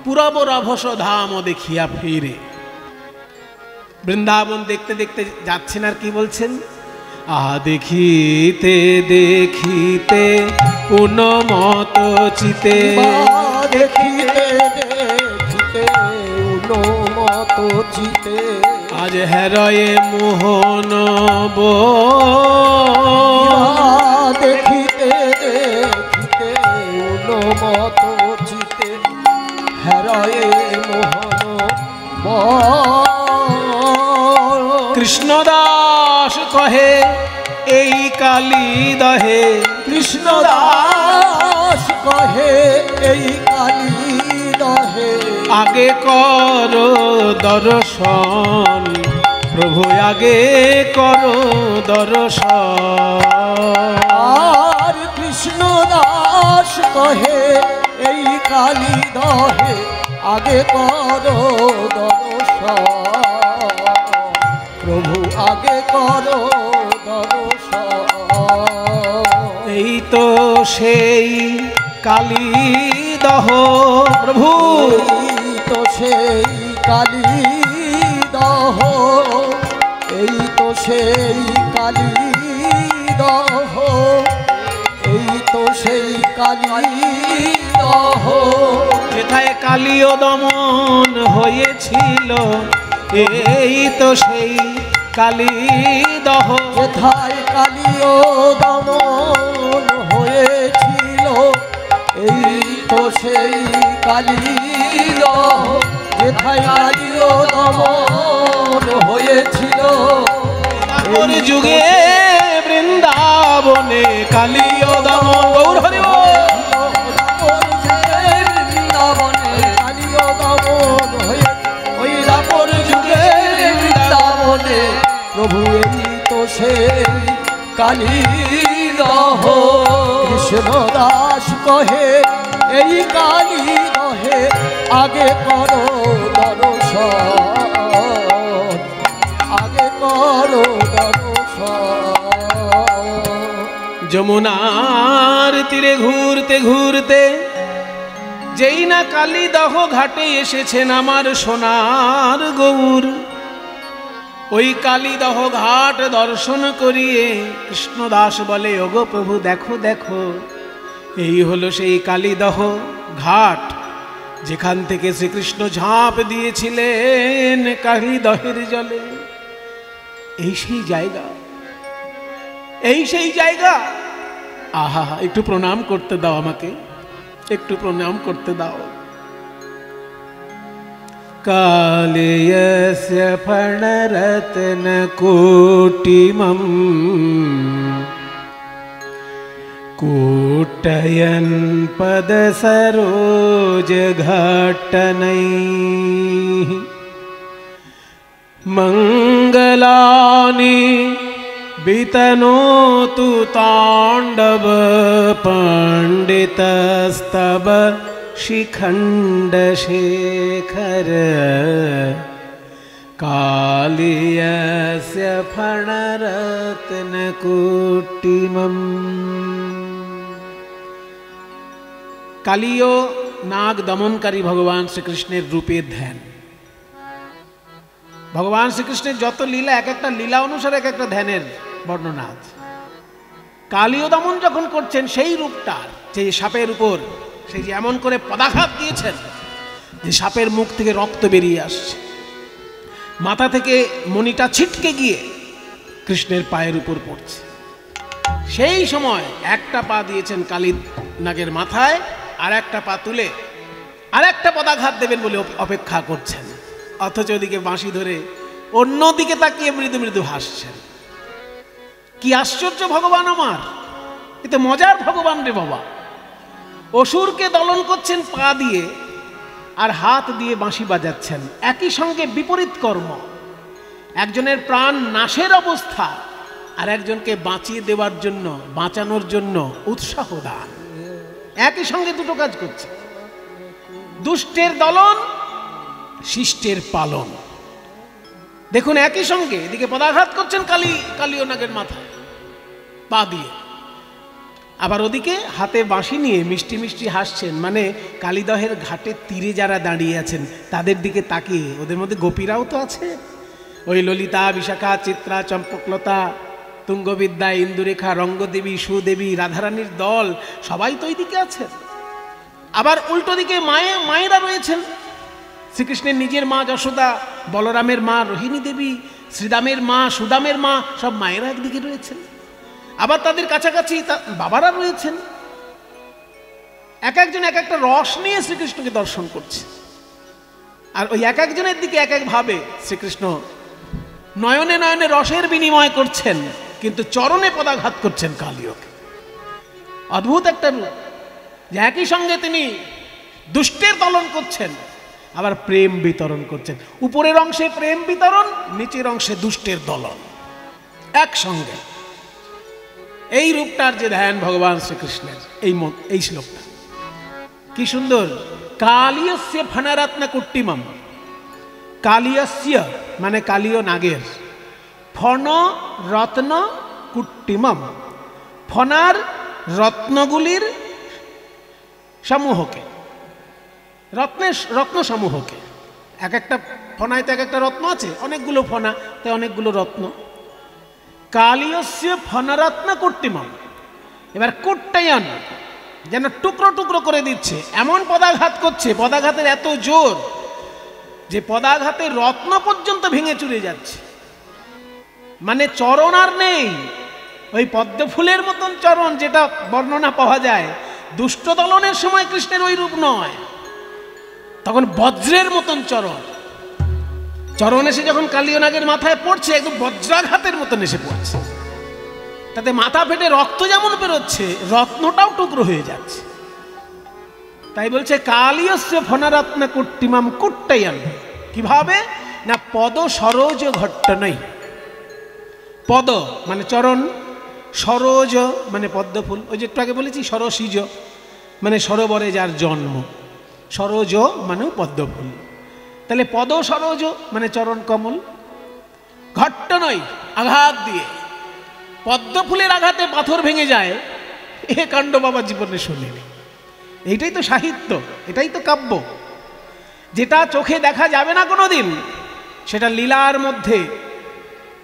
পুরব রভস ধাম দেখিয়া ফিরে। বৃন্দাবন দেখতে দেখতে যাচ্ছেন, আর কি বলছেন? দেখিতে দেখিতে উন্মত চিতে, দেখিতে দেখিতে উন্মত চিতে, আজ হেরয়ে মোহন দেখিতে দেখিতে উন্মত চিতে, হেরয়ে মোহন। কৃষ্ণদাস কহে এই কালী দহে, কৃষ্ণদাস কহে এই কালী দহে, আগে করো দর্শন প্রভু, আগে করো দর্শন। আর কৃষ্ণদাস কহে এই কালী দহে, আগে করো দর্শন প্রভু, আগে করো দর্শন। এই তো সেই কালী দহ প্রভু, এই তো সেই কালী দহ, এই তো সেই কালী দহ, এই তো সেই কালী দহ। যেথায় কালীয় দমন হয়েছিল, এই তো সেই কালী দহ। যেথায় কালীয় দমন হয়েছিল এই তো সেই কালী দহ। যেথায় কালীয় দমন হয়েছিল তারপর যুগে বৃন্দাবনে কালীয় দমন। গৌর হরি বল। বৃন্দাবনে কালীয় দমন হয়ে ওই রাপর যুগে বৃন্দাবনে প্রভু এই তো সেই কালী দহ। কৃষ্ণ দাস কহে এই কালী দহে আগে করো দর্শন, আগে করো দর্শন। যমুনার তীরে ঘুরতে ঘুরতে যেই না কালীদহ ঘাটে এসেছেন আমার সোনার গৌর, ওই কালীদহ ঘাট দর্শন করিয়ে কৃষ্ণদাস বলে, ওগো প্রভু দেখো দেখো, এই হলো সেই কালীদহ ঘাট যেখান থেকে শ্রীকৃষ্ণ ঝাঁপ দিয়েছিলেন কালীদহের জলে। এই সেই জায়গা, এই সেই জায়গা। আহা, একটু প্রণাম করতে দাও আমাকে, একটু প্রণাম করতে দাও। কালেয়স্য ফণরত্ন কোটিমম কোটয়ন পদ সরোজ ঘটনৈঃ মঙ্গলানি বিতনोतु तांडव पंडितस्तव शिखंड शेखर कालियस्य फणरत्न कोटिमम। কালীয় নাগ দমনকারী ভগবান শ্রীকৃষ্ণের রূপের ধ্যান। ভগবান শ্রীকৃষ্ণের যত লীলা, এক একটা লীলা অনুসারে এক একটা ধ্যানের বর্ণনা আছে। কালীয় দমন যখন করছেন সেই রূপটার, যে সাপের উপর সেই যে এমন করে পদাঘাত দিয়েছেন যে সাপের মুখ থেকে রক্ত বেরিয়ে আসছে, মাথা থেকে মণিটা ছিটকে গিয়ে কৃষ্ণের পায়ের উপর পড়ছে, সেই সময় একটা পা দিয়েছেন কালী নাগের মাথায়, আর একটা পা তুলে আর একটা পদাঘাত দেবেন বলে অপেক্ষা করছেন, অথচ ওদিকে বাঁশি ধরে অন্যদিকে তাকিয়ে মৃদু মৃদু হাসছেন। কি আশ্চর্য ভগবান আমার, এতে মজার ভগবান রে বাবা। অসুরকে দলন করছেন পা দিয়ে আর হাত দিয়ে বাঁশি বাজাচ্ছেন, একই সঙ্গে বিপরীত কর্ম। একজনের প্রাণ নাশের অবস্থা, আর একজনকে বাঁচিয়ে দেওয়ার জন্য, বাঁচানোর জন্য উৎসাহ দান, একই সঙ্গে দুটো কাজ করছে। দুষ্টের দলন, শিষ্টের পালন। দেখুন একই সঙ্গে এদিকে পদাঘাত করছেন কালীয় নাগের মাথায় পা দিয়ে, আবার ওদিকে হাতে বাঁশি নিয়ে মিষ্টি মিষ্টি হাসছেন। মানে কালীদহের ঘাটের তীরে যারা দাঁড়িয়ে আছেন তাদের দিকে তাকিয়ে, ওদের মধ্যে গোপীরাও তো আছে, ওই ললিতা, বিশাখা, চিত্রা, চম্পকলতা, তুঙ্গবিদ্যা, ইন্দুরেখা, রঙ্গদেবী, সুদেবী, রাধারানীর দল সবাই তো ওই দিকে আছেন। আবার উল্টো দিকে মায়েরা রয়েছেন, শ্রীকৃষ্ণের নিজের মা যশোদা, বলরামের মা রোহিণী দেবী, শ্রীদামের মা, সুদামের মা, সব মায়েরা একদিকে রয়েছেন। আবার তাদের কাছাকাছি বাবারা রয়েছেন। এক একজন এক একটা রস নিয়ে শ্রীকৃষ্ণকে দর্শন করছে, আর ওই এক একজনের দিকে এক এক ভাবে শ্রীকৃষ্ণ নয়নে নয়নে রসের বিনিময় করছেন, কিন্তু চরণে পদাঘাত করছেন কালীয়কে। অদ্ভুত একটা রূপ, যে একই সঙ্গে তিনি দুষ্টের দলন করছেন, আবার প্রেম বিতরণ করছেন। উপরের অংশে প্রেম বিতরণ, নিচের অংশে দুষ্টের দলন একসঙ্গে। এই রূপটার যে ধ্যান ভগবান শ্রীকৃষ্ণের, এই শ্লোকটা কি সুন্দর। কালীয়স্য ফণরত্ন কুট্টিমম। কালীয়স্য মানে কালীয় নাগের, ফণ রত্ন কুট্টিমম, ফণার রত্নগুলির সমূহকে, রত্ন সমূহকে। এক একটা ফণায় তো এক একটা রত্ন আছে, অনেকগুলো ফণা, তাই অনেকগুলো রত্ন। কালীয়স্য ফণরত্ন কুট্টিমম। এবার কুট্টায়ন, যেন টুকরো টুকরো করে দিচ্ছে, এমন পদাঘাত করছে, পদাঘাতের এত জোর যে পদাঘাতের রত্ন পর্যন্ত ভেঙে চুরে যাচ্ছে। মানে চরণ আর নেই, ওই পদ্ম ফুলের মতন চরণ যেটা বর্ণনা পাওয়া যায়, দুষ্ট দলনের সময় কৃষ্ণের ওই রূপ নয়, তখন বজ্রের মতন চরণ। চরণ এসে যখন কালীয় নাগের মাথায় পড়ছে, একদম বজ্রাঘাতের মতন এসে পড়ছে, তাতে মাথা ফেটে রক্ত যেমন বেরোচ্ছে, রত্নটাও টুকরো হয়ে যাচ্ছে। তাই বলছে কালীয়স্য ফণরত্ন কুট্টিমাম কুট্টায়ান। কিভাবে না, পদ সরোজ ঘট্ট নই। পদ মানে চরণ, সরোজ মানে পদ্ম ফুল, ওই যে একটু আগে বলেছি সরসীজ মানে সরোবরে যার জন্ম, সরোজ মানে পদ্ম ফুল। তাহলে পদ সরোজ মানে চরণ কমল, ঘট্ট নই আঘাত দিয়ে। পদ্ম ফুলের আঘাতে পাথর ভেঙে যায়, এ কাণ্ড বাবা জীবনে শুনিনি। এইটাই তো সাহিত্য, এটাই তো কাব্য। যেটা চোখে দেখা যাবে না কোনোদিন, সেটা লীলার মধ্যে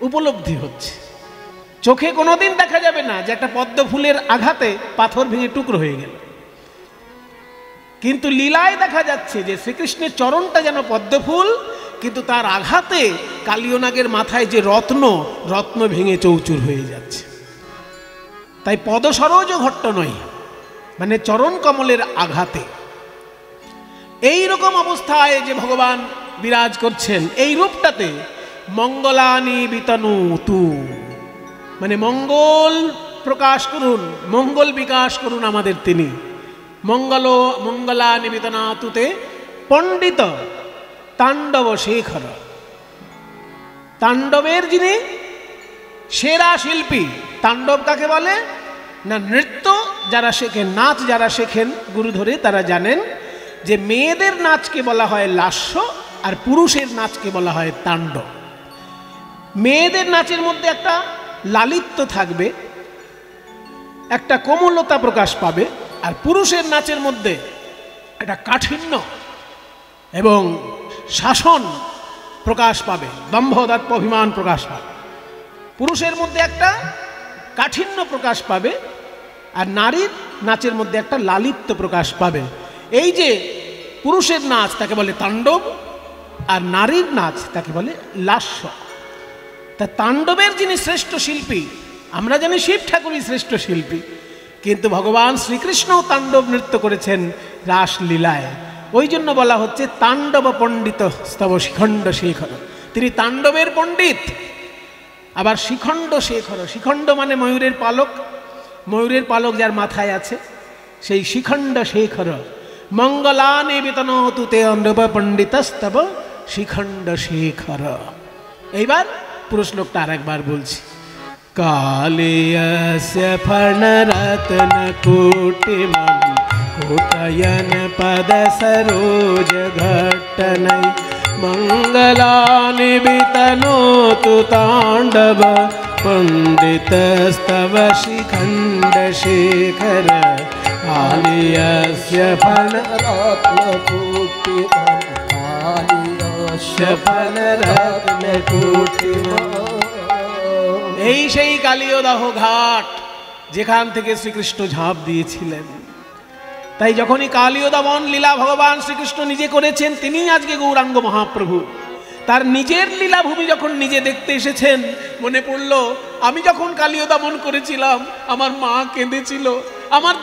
উপলব্ধি হচ্ছে। চোখে কোনোদিন দেখা যাবে না যে একটা পদ্ম ফুলের আঘাতে পাথর ভেঙে টুকরো হয়ে গেল, কিন্তু লীলায় দেখা যাচ্ছে যে শ্রীকৃষ্ণের চরণটা যেন পদ্ম ফুল, কিন্তু তার আঘাতে কালীয় নাগের মাথায় যে রত্ন, রত্ন ভেঙে চৌচুর হয়ে যাচ্ছে। তাই পদ সরোজ ঘট্ট নয় মানে চরণ কমলের আঘাতে। এই রকম অবস্থায় যে ভগবান বিরাজ করছেন, এই রূপটাতে মঙ্গলানি বিতনু তু মানে মঙ্গল প্রকাশ করুন, মঙ্গল বিকাশ করুন আমাদের তিনি। মঙ্গলা নিবেদনাতুতে পণ্ডিত তাণ্ডব শেখর। তাণ্ডবের যিনি সেরা শিল্পী। তাণ্ডব কাকে বলে না, নৃত্য যারা শেখেন, নাচ যারা শেখেন গুরু ধরে, তারা জানেন যে মেয়েদের নাচকে বলা হয় লাস্য, আর পুরুষের নাচকে বলা হয় তাণ্ডব। মেয়েদের নাচের মধ্যে একটা লালিত্য থাকবে, একটা কোমলতা প্রকাশ পাবে, আর পুরুষের নাচের মধ্যে একটা কাঠিন্য এবং শাসন প্রকাশ পাবে, দম্ভ দর্প অভিমান প্রকাশ পাবে। পুরুষের মধ্যে একটা কাঠিন্য প্রকাশ পাবে, আর নারীর নাচের মধ্যে একটা লালিত্য প্রকাশ পাবে। এই যে পুরুষের নাচ তাকে বলে তাণ্ডব, আর নারীর নাচ তাকে বলে লাস্য। তা তাণ্ডবের যিনি শ্রেষ্ঠ শিল্পী, আমরা জানি শিব ঠাকুরই শ্রেষ্ঠ শিল্পী, কিন্তু ভগবান শ্রীকৃষ্ণও তাণ্ডব নৃত্য করেছেন রাসলীলায়। ওই জন্য বলা হচ্ছে তাণ্ডব পণ্ডিত স্তব শিখণ্ড শেখর। তিনি তাণ্ডবের পণ্ডিত, আবার শিখণ্ড শেখর। শিখণ্ড মানে ময়ূরের পালক, ময়ূরের পালক যার মাথায় আছে, সেই শিখণ্ড শেখর। মঙ্গলানি বিতনতু তে নৃপ পণ্ডিত স্তব শিখণ্ড শেখর। এইবার পুরুষ লোকটা আর একবার বলছি। কালিয়স্য ফণরত্ন কুটিমম কুটয়ন পদ সরোজ ঘট্ট নৈ। মঙ্গলানি বিতনতু তাণ্ডব পণ্ডিত স্তব শিখণ্ড শেখর। কালিয়স্য ফণরত্ন কুটিমম কালিয়স্য ফণরত্ন কুটিমম। এই সেই কালীয়দাহ ঘাট যেখান থেকে শ্রীকৃষ্ণ ঝাঁপ দিয়েছিলেন। তাই যখনই কালীয়দমন লীলা ভগবান শ্রীকৃষ্ণ নিজে করেছেন, তিনিই আজকে গৌরাঙ্গ মহাপ্রভু। তার নিজের লীলাভূমি যখন নিজে দেখতে এসেছেন, মনে পড়ল আমি যখন কালীয়দমন করেছিলাম আমার মা কেঁদেছিল, আমার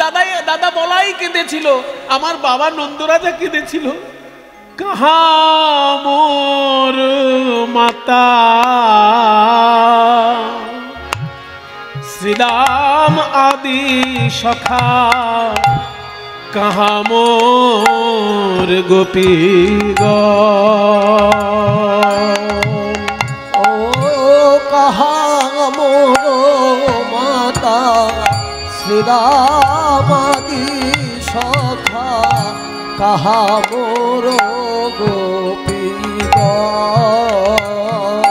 দাদা বলাই কেঁদেছিল, আমার বাবা নন্দরাজা কেঁদেছিল। কাহা মোর মাতা শ্রীদাম আদি সখা, কাহা মোর গোপীগণ। ও কাহা মোর মাতা শ্রীরামাদি সখা, কাহা মোর গোপীগণ।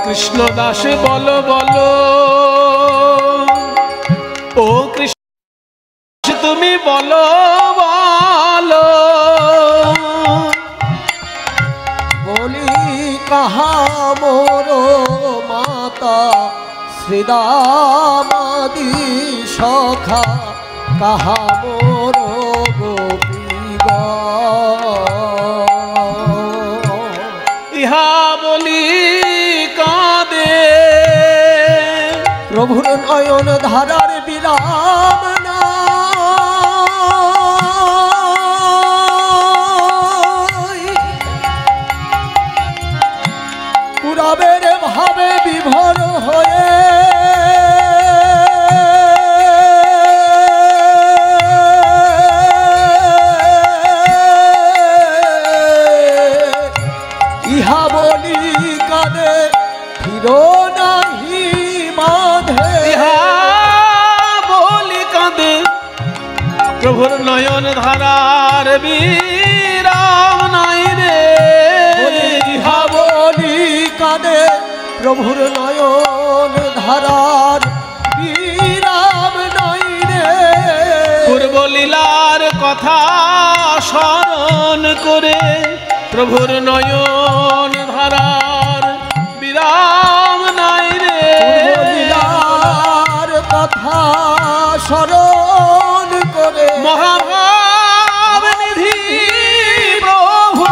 কৃষ্ণদাস বলো বলো, ও কৃষ্ণ তুমি বলো বলো। বলি কাহা মোর মাতা শ্রীরামাদি সখা, কাহা মোর গোপীগণ। ইহা বলি কাঁদে প্রভুর নয়ন ধারার বিরাম নাই, পুরাবের ভাবে বিভোর হয়ে ইহা বলি কানে ফিরো নাহি বাঁধে, ইহা বলি কাঁদে প্রভুর নয়ন ধারার বিরাম নাই রে। ইহা বলি কানে প্রভুর নয়ন ধারার বিরাম নাই রে। পূর্ব লীলার কথা স্মরণ করে প্রভুর নয়ন ধারার বিরাম নাই রে। লীলার কথা স্মরণ করে মহাভাব নিধি প্রভু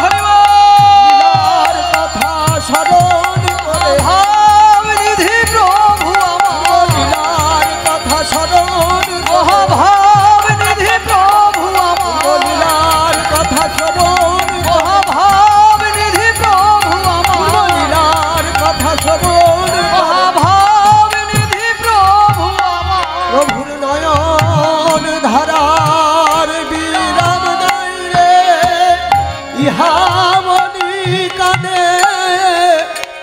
লীলার কথা স্মরণ করে ভাব নিধি প্রভু আমার লীলার কথা স্মরণ মহাভাব নিধি প্রভু আমার লীলার কথা স্মরণ মহাভাব নিধি প্রভু আমার লীলার কথা স্মরণ মহাভাব নিধি প্রভু আমার প্রভুর নয়ন ধারার বিরাম নাই রে। ইহা মনি কানে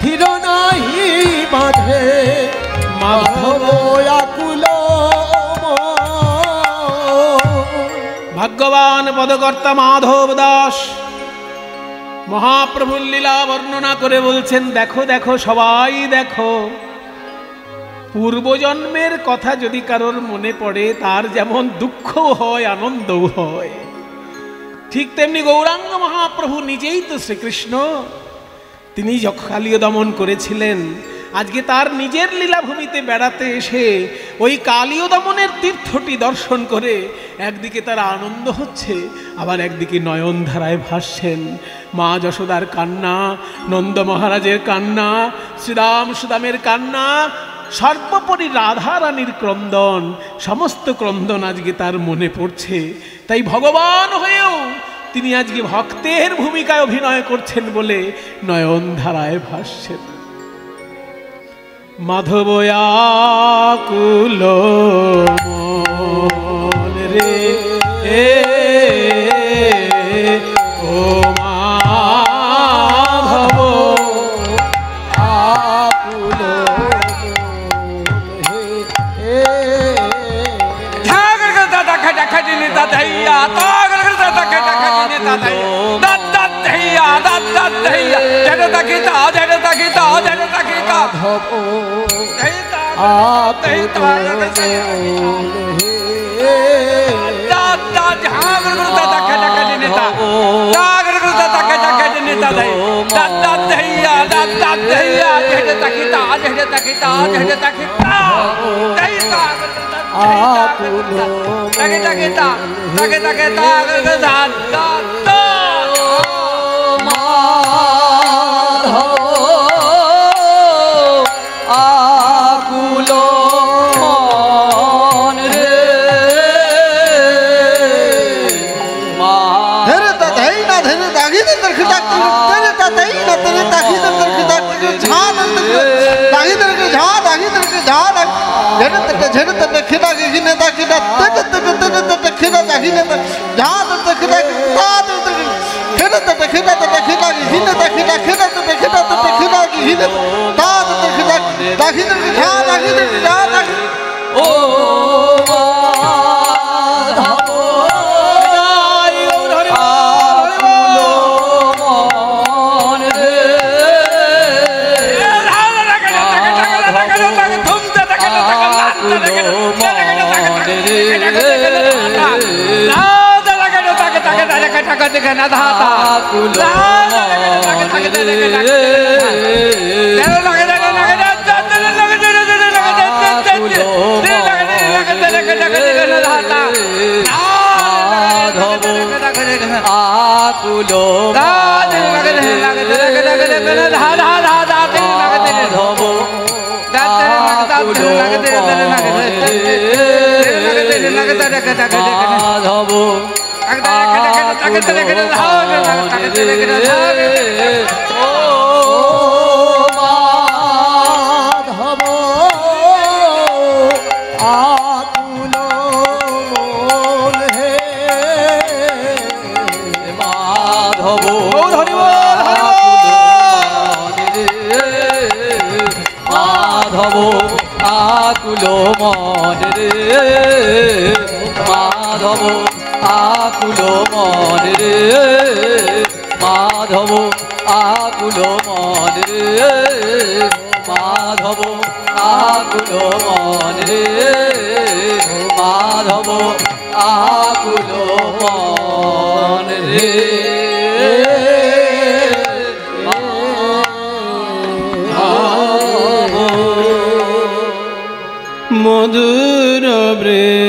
থির নাহি বাঁধে, মাধব আকুল ভাগ্যবান পদকর্তা মাধব দাস মহাপ্রভুর লীলা বর্ণনা করে বলছেন, দেখো দেখো সবাই দেখো, পূর্বজন্মের কথা যদি কারোর মনে পড়ে তার যেমন দুঃখও হয় আনন্দও হয়, ঠিক তেমনি গৌরাঙ্গ মহাপ্রভু নিজেই তো শ্রীকৃষ্ণ। তিনি যখন কালীয় দমন করেছিলেন, আজকে তার নিজের লীলাভূমিতে বেড়াতে এসে ওই কালীয় দমনের তীর্থটি দর্শন করে একদিকে তার আনন্দ হচ্ছে, আবার একদিকে নয়নধারায় ভাসছেন। মা যশোদার কান্না, নন্দ মহারাজের কান্না, শ্রীরাম সুদামের কান্না, সর্বোপরি রাধা রানীর ক্রন্দন, সমস্ত ক্রন্দন আজকে তার মনে পড়ছে। তাই ভগবান হয়েও তিনি আজকে ভক্তের ভূমিকায় অভিনয় করছেন বলে নয়নধারায় ভাসছেন। মাধব আকুল মন রে ও মাধব আকুল আকুল মাধব ও মাধব আকুল মন হে মাধব মাধব আকুল মন রে মাধব আকুল মন রে মাধব আকুল মন রে মাধব আকুল মন রে মাধব আকুল মন রে মধুর বৃন্দাবনে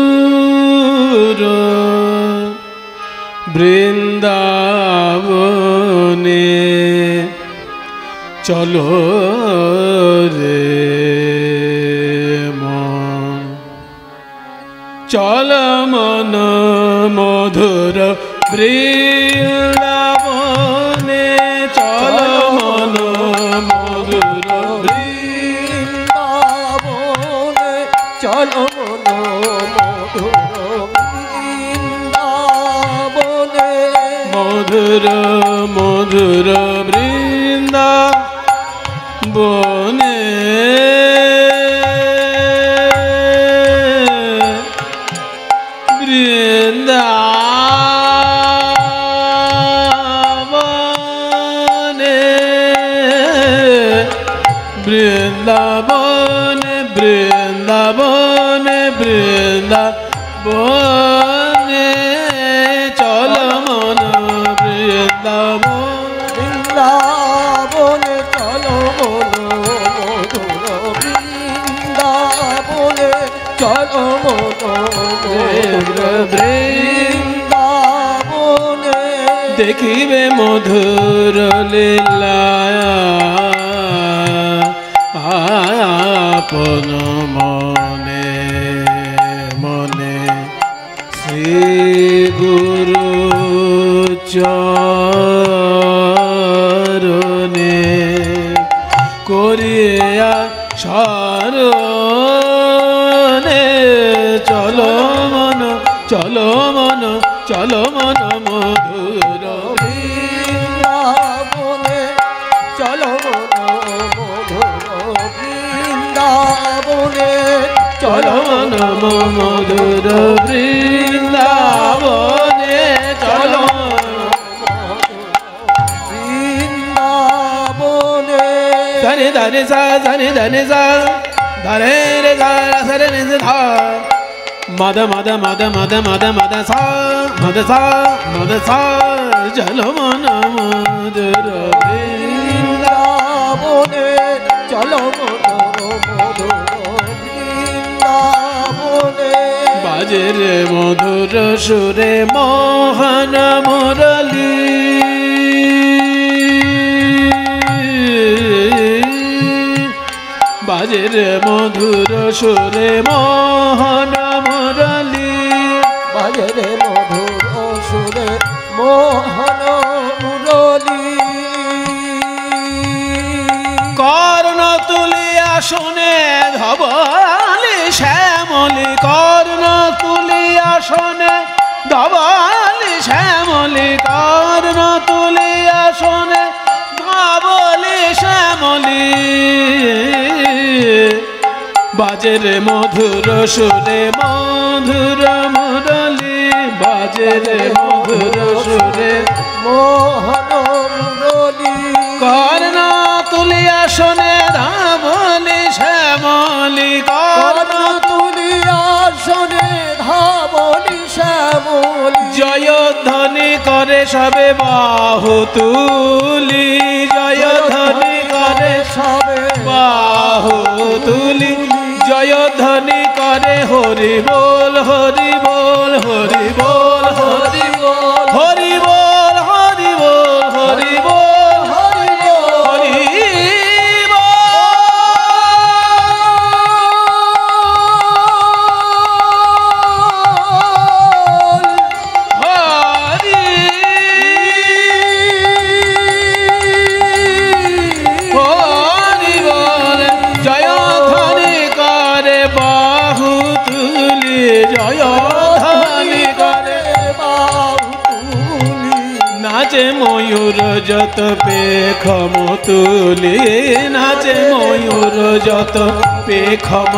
মধুর বৃন্দাবনে চলো রে মন চল মন মধুর বৃন্দাবনে চল মন মধুর বৃন্দাবনে চল মন মধুর মধুর বৃন্দাবনে বৃন্দাবনে বৃন্দাবনে বৃন্দাবনে চল মন বৃন্দাবনে চল মন মধুর বৃন্দাবনে চল মন বৃন্দাবনে দেখিবে মধুর লীলা আপন মনে মনে শ্রী গুরু চরণে করিয়া শরণে চলো মন চলো মন চলো মন মধুর বৃন্দাবনে চল মন মধুর বৃন্দাবনে চল মন মধুর বৃন্দাবনে চলো বৃন্দাবনে ধরে ধরে সা ধরে ধরে সা ধরে রে ধরে রে ধা মদ মদ মদ মদ মদ মদ সা মদ সা চলো মন মধুর বৃন্দাবনে চল মন মধুর বৃন্দাবনে বাজে রে মধুর সুরে মোহন মুরলী বাজে রে মধুর সুরে মোহন মুরলী বাজে রে মধুর সুরে মোহন মুরলী কর্ণ তুলিয়া শুনে ধবলি শ্যামলি কর্ণ তুলিয়া শুনে ধবলি শ্যামলি কর্ণ তুলিয়া শুনে ধবলি শ্যামলি বাজে রে মধুর সুরে মধুর মুরলী বাজে রে মধুর সুরে মোহন মুরলী কর্ণ তুলিয়া শোনে ধাবলি শ্যামলি কর্ণ তুলিয়া শোনে ধাবলি শ্যামলি সবে বাহু তুলি, জয় ধ্বনি করে সবে বাহু তুলি, জয় ধ্বনি করে হরি বল হরি বল হরি বল হরি বল হরি বল হরি বল হরি বল হরি বল হরি নাচে ময়ূর যত পেখম তুলি, নাচে ময়ূর যত পেখম,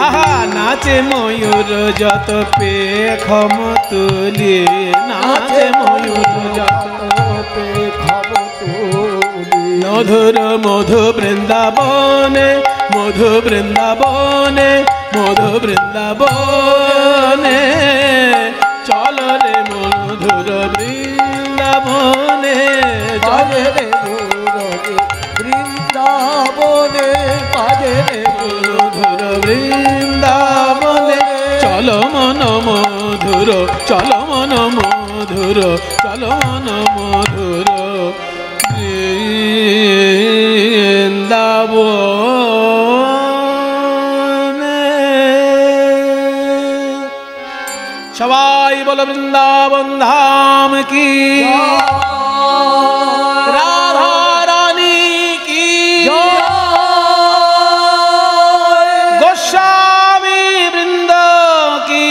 আহা নাচে ময়ূর যত পেখম তুলি, নাচে ময়ূর যত পেখম তুলি। মধুর মধু বৃন্দাবনে, মধু বৃন্দাবনে, মধু বৃন্দাবনে, চল রে মধুর বৃন্দাবনে, চল রে বৃন্দাবনে বাজে রে মধুর বৃন্দাবনে, চল মন মধুর, চল মন মধুর, চল মন মধুর বৃন্দাবনে। সবাই বলো বৃন্দাবন ধাম কি, রাধা রানী কি, গোস্বামী বৃন্দ কি,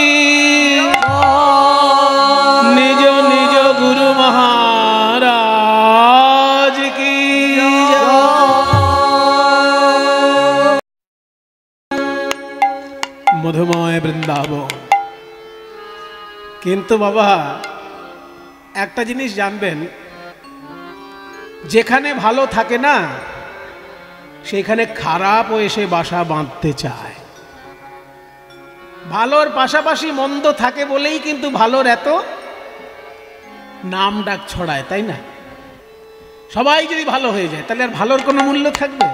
নিজ নিজ গুরু মহারাজ কি। মধুময় বৃন্দাবন। কিন্তু বাবা একটা জিনিস জানবেন, যেখানে ভালো থাকে না সেখানে খারাপও এসে বাসা বাঁধতে চায়। ভালোর পাশাপাশি মন্দ থাকে বলেই কিন্তু ভালোর এত নাম ডাক ছড়ায়, তাই না? সবাই যদি ভালো হয়ে যায় তাহলে আর ভালোর কোনো মূল্য থাকবে?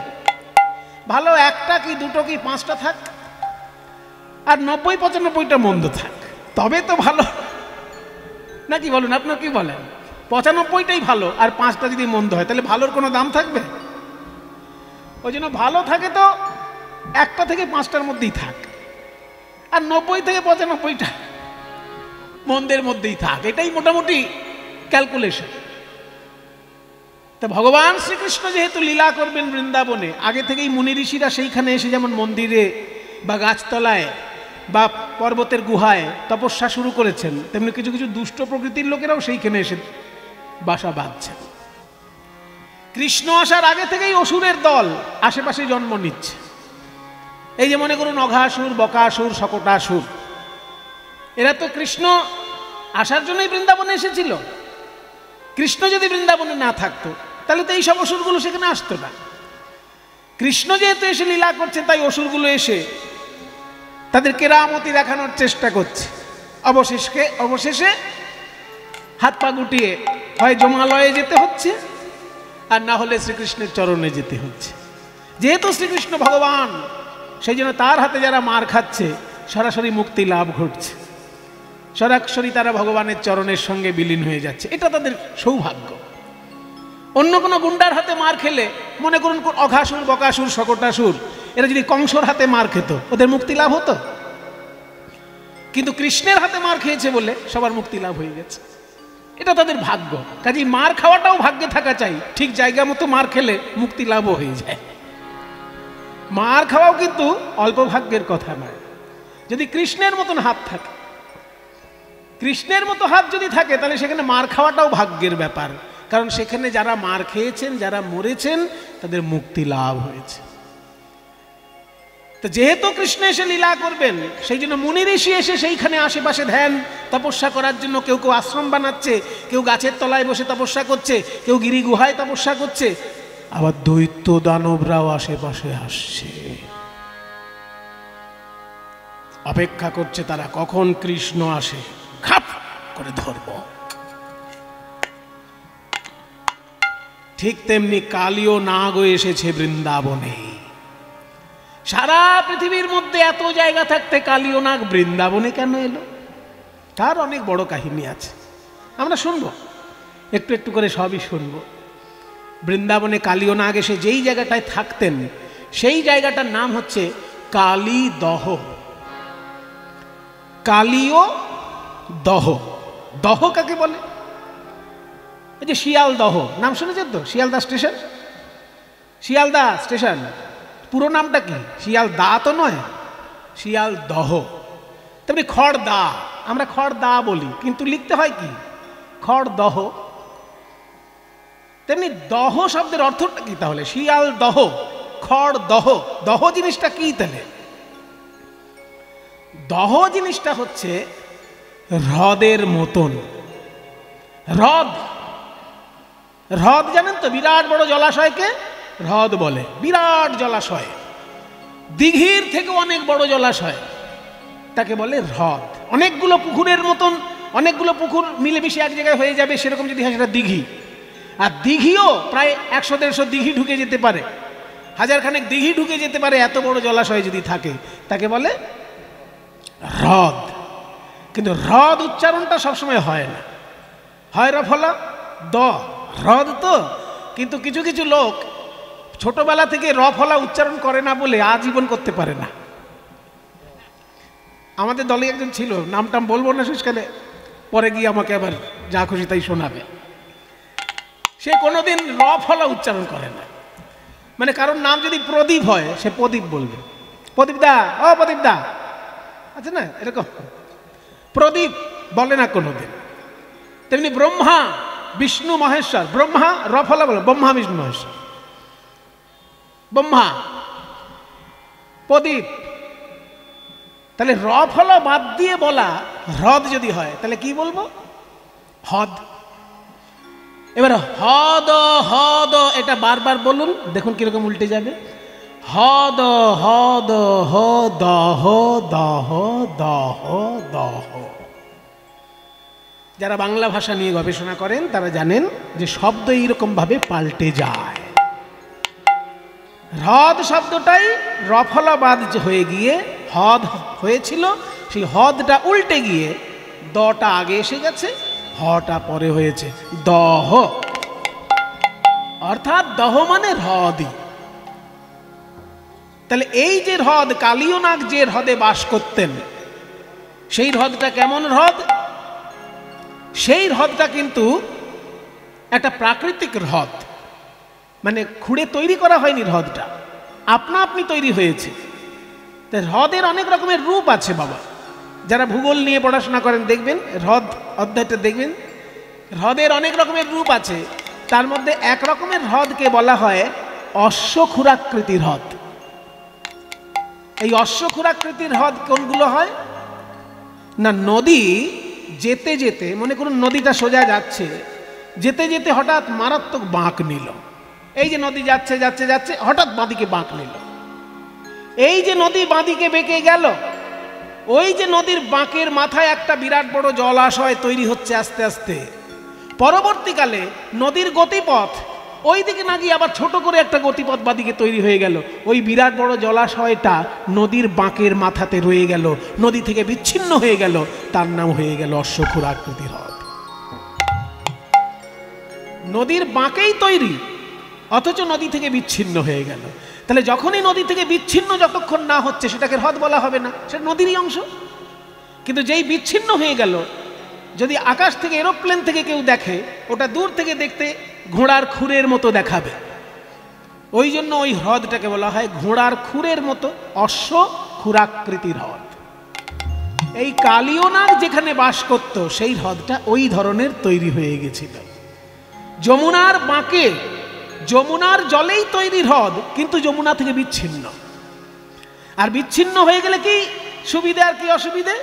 ভালো একটা কি দুটো কি পাঁচটা থাক, আর ৯০-৯৫টা মন্দ থাক, তবে তো ভালো নাকি বলুন? আপনার কি বলেন? ৯৫টাই ভালো আর 5টা যদি মন্দ হয় তাহলে ভালোর কোনো দাম থাকবে? ওই জন্য ভালো থাকে তো 1টা থেকে 5টার মধ্যেই থাক, আর ৯০ থেকে ৯৫টা মন্দের মধ্যেই থাক, এটাই মোটামুটি ক্যালকুলেশন। তো ভগবান শ্রীকৃষ্ণ যেহেতু লীলা করবেন বৃন্দাবনে, আগে থেকেই মুনি ঋষিরা সেইখানে এসে যেমন মন্দিরে বা গাছতলায় বা পর্বতের গুহায় তপস্যা শুরু করেছেন, তেমনি কিছু কিছু দুষ্ট প্রকৃতির লোকেরাও সেইখানে এসে বাসা বাঁধছেন। কৃষ্ণ আসার আগে থেকেই অসুরের দল আশেপাশে জন্ম নিচ্ছে। এই যে মনে করুন অঘাসুর, বকাসুর, শকটাসুর, এরা তো কৃষ্ণ আসার জন্যই বৃন্দাবনে এসেছিল। কৃষ্ণ যদি বৃন্দাবনে না থাকতো তাহলে তো এই সব অসুরগুলো সেখানে আসতো না। কৃষ্ণ যেহেতু এসে লীলা করছে তাই অসুরগুলো এসে তাদের কেরামতি দেখানোর চেষ্টা করছে। অবশেষে হাত পা গুটিয়ে হয় জমালয়ে যেতে হচ্ছে, আর না হলে শ্রীকৃষ্ণের চরণে যেতে হচ্ছে। যেহেতু শ্রীকৃষ্ণ ভগবান, সেই জন্য তার হাতে যারা মার খাচ্ছে সরাসরি মুক্তি লাভ ঘটছে, সরাসরি তারা ভগবানের চরণের সঙ্গে বিলীন হয়ে যাচ্ছে। এটা তাদের সৌভাগ্য। অন্য কোনো গুন্ডার হাতে মার খেলে, মনে করুন অঘাসুর, বকাসুর, শকটাসুর, এরা যদি কংসর হাতে মার খেত ওদের মুক্তি লাভ হতো? কিন্তু কৃষ্ণের হাতে মার খেয়েছে বলে সবার মুক্তি লাভ হয়ে গেছে। এটা তাদের ভাগ্য। কাজেই মার খাওয়াটাও ভাগ্যে থাকা চাই, ঠিক জায়গা মতো মার খেলে মুক্তি লাভও হয়ে যায়। মার খাওয়াও কিন্তু অল্প ভাগ্যের কথা নয়। যদি কৃষ্ণের মতন হাত থাকে, কৃষ্ণের মতো হাত যদি থাকে, তাহলে সেখানে মার খাওয়াটাও ভাগ্যের ব্যাপার। কারণ সেখানে যারা মার খেয়েছেন, যারা মরেছেন, তাদের মুক্তি লাভ হয়েছে। তো যেহেতু কৃষ্ণ এসে লীলা করবেন, সেই জন্য মুনি ঋষি এসে সেইখানে আশেপাশে ধ্যান তপস্যা করার জন্য কেউ কেউ আশ্রম বানাচ্ছে, কেউ গাছের তলায় বসে তপস্যা করছে, কেউ গিরি গুহায় তপস্যা করছে, আবার দৈত্য দানবরাও আশেপাশে আসছে, অপেক্ষা করছে তারা কখন কৃষ্ণ আসে খাপ করে ধরব। ঠিক তেমনি কালীয় নাগও এসেছে বৃন্দাবনে। সারা পৃথিবীর মধ্যে এত জায়গা থাকতে কালীয় নাগ বৃন্দাবনে কেন এলো? তার অনেক বড় কাহিনী আছে, আমরা শুনবো, একটু একটু করে সবই শুনবো। বৃন্দাবনে কালীয় নাগ এসে যেই জায়গাটায় থাকতেন সেই জায়গাটার নাম হচ্ছে কালীদহ। কালীয় দহ। দহ কাকে বলে? এই যে শিয়ালদহ নাম শুনেছেন তো, শিয়ালদা স্টেশন। শিয়ালদা স্টেশন পুরো নামটা কি? শিয়ালদা তো নয়, শিয়ালদহ। তেমনি খড়দা, আমরা খড়দা বলি কিন্তু লিখতে হয় কি? খড়দহ। তেমনি দহ শব্দের অর্থটা কি তাহলে? শিয়ালদহ, খড়দহ। দহ জিনিসটা কি তাহলে? দহ জিনিসটা হচ্ছে হ্রদের মতন। হ্রদ, হ্রদ জানেন তো, বিরাট বড় জলাশয়কে হ্রদ বলে। বিরাট জলাশয়, দিঘির থেকে অনেক বড় জলাশয়, তাকে বলে হ্রদ। অনেকগুলো পুকুরের মতন, অনেকগুলো পুকুর মিলেমিশে এক জায়গায় হয়ে যাবে, সেরকম যদি হয় সেটা দিঘি। আর দিঘিও প্রায় 100-150 দিঘি ঢুকে যেতে পারে, 1000খানেক দিঘি ঢুকে যেতে পারে, এত বড় জলাশয় যদি থাকে তাকে বলে হ্রদ। কিন্তু হ্রদ উচ্চারণটা সবসময় হয় না, হয় রফলা দ, হ্রদ তো। কিন্তু কিছু কিছু লোক ছোটবেলা থেকে রফলা উচ্চারণ করে না বলে আজীবন করতে পারে না। আমাদের দলে একজন ছিল, নামটাম বলবো না শেষকালে, পরে গিয়ে আমাকে আবার যা খুশি তাই শোনাবে। সে কোনোদিন রফলা উচ্চারণ করে না, মানে কারোর নাম যদি প্রদীপ হয় সে প্রদীপ বলবে, প্রদীপ দা, ও প্রদীপ দা, আচ্ছা না, এরকম প্রদীপ বলে না কোনোদিন। তেমনি ব্রহ্মা, বিষ্ণু, মহেশ্বর। ব্রহ্মা রফলা বলে, ব্রহ্মা বিষ্ণু মহেশ্বর। ব্রহ্মা, প্রদীপ। তাহলে রফলা বাদ দিয়ে বলা হ্রদ যদি হয় তাহলে কি বলবো? হদ। এবার হদ, হদ এটা বারবার বলুন, দেখুন কিরকম উল্টে যাবে। হদ, হদ, হ, দহ, দহ, দহ, দহ। যারা বাংলা ভাষা নিয়ে গবেষণা করেন তারা জানেন যে শব্দ এইরকম ভাবে পাল্টে যায়। হ্রদ শব্দটাই রফলাবাদ হয়ে গিয়ে হদ হয়েছিল, সেই হদটা উল্টে গিয়ে দটা আগে এসে গেছে, হটা পরে হয়েছে দহ। অর্থাৎ দহ মানে হ্রদই। তাহলে এই যে হ্রদ, কালীয় নাগ যে হ্রদে বাস করতেন, সেই হ্রদটা কেমন হ্রদ? সেই হ্রদটা কিন্তু একটা প্রাকৃতিক হ্রদ, মানে খুঁড়ে তৈরি করা হয়নি, হ্রদটা আপনা আপনি তৈরি হয়েছে। হ্রদের অনেক রকমের রূপ আছে বাবা, যারা ভূগোল নিয়ে পড়াশোনা করেন দেখবেন, হ্রদ অধ্যায়টা দেখবেন, হ্রদের অনেক রকমের রূপ আছে। তার মধ্যে এক রকমের হ্রদকে বলা হয় অশ্বক্ষুরাকৃতির হ্রদ। এই অশ্বক্ষুরাকৃতির হ্রদ কোনগুলো হয় না? নদী যেতে যেতে, মনে করুন নদীটা সোজা যাচ্ছে, যেতে যেতে হঠাৎ মারাত্মক বাঁক নিল। এই যে নদী যাচ্ছে যাচ্ছে যাচ্ছে, হঠাৎ বাঁদিকে বাঁক নিল। এই যে নদী বাঁদিকে বেঁকে গেল, ওই যে নদীর বাঁকের মাথায় একটা বিরাট বড় জলাশয় তৈরি হচ্ছে আস্তে আস্তে। পরবর্তীকালে নদীর গতিপথ ওই দিকে না গিয়ে আবার ছোট করে একটা গতিপথ বাদিকে তৈরি হয়ে গেল। ওই বিরাট বড় জলাশয়টা নদীর বাঁকের মাথাতে রয়ে গেল, নদী থেকে বিচ্ছিন্ন হয়ে গেল, তার নাম হয়ে গেল অশ্বক্ষুরাকৃতির হ্রদ। নদীর বাঁকেই তৈরি, অথচ নদী থেকে বিচ্ছিন্ন হয়ে গেল। তাহলে যখনই নদী থেকে বিচ্ছিন্ন যতক্ষণ না হচ্ছে সেটাকে হ্রদ বলা হবে না, সেটা নদীরই অংশ। কিন্তু যেই বিচ্ছিন্ন হয়ে গেল, যদি আকাশ থেকে এরোপ্লেন থেকে কেউ দেখে, ওটা দূর থেকে দেখতে ঘোড়ার খুরের মতো দেখাবে। ওই জন্য ওই হ্রদটাকে বলা হয় ঘোড়ার খুরের মতো অশ্বক্ষুরাকৃতির হ্রদ। এই কালীয় নাগ যেখানে বাস করত সেই হ্রদটা ওই ধরনের তৈরি হয়ে গেছিল। যমুনার বাঁকে, যমুনার জলেই তৈরি হ্রদ, কিন্তু যমুনা থেকে বিচ্ছিন্ন। আর বিচ্ছিন্ন হয়ে গেলে কি সুবিধে আর কি অসুবিধে?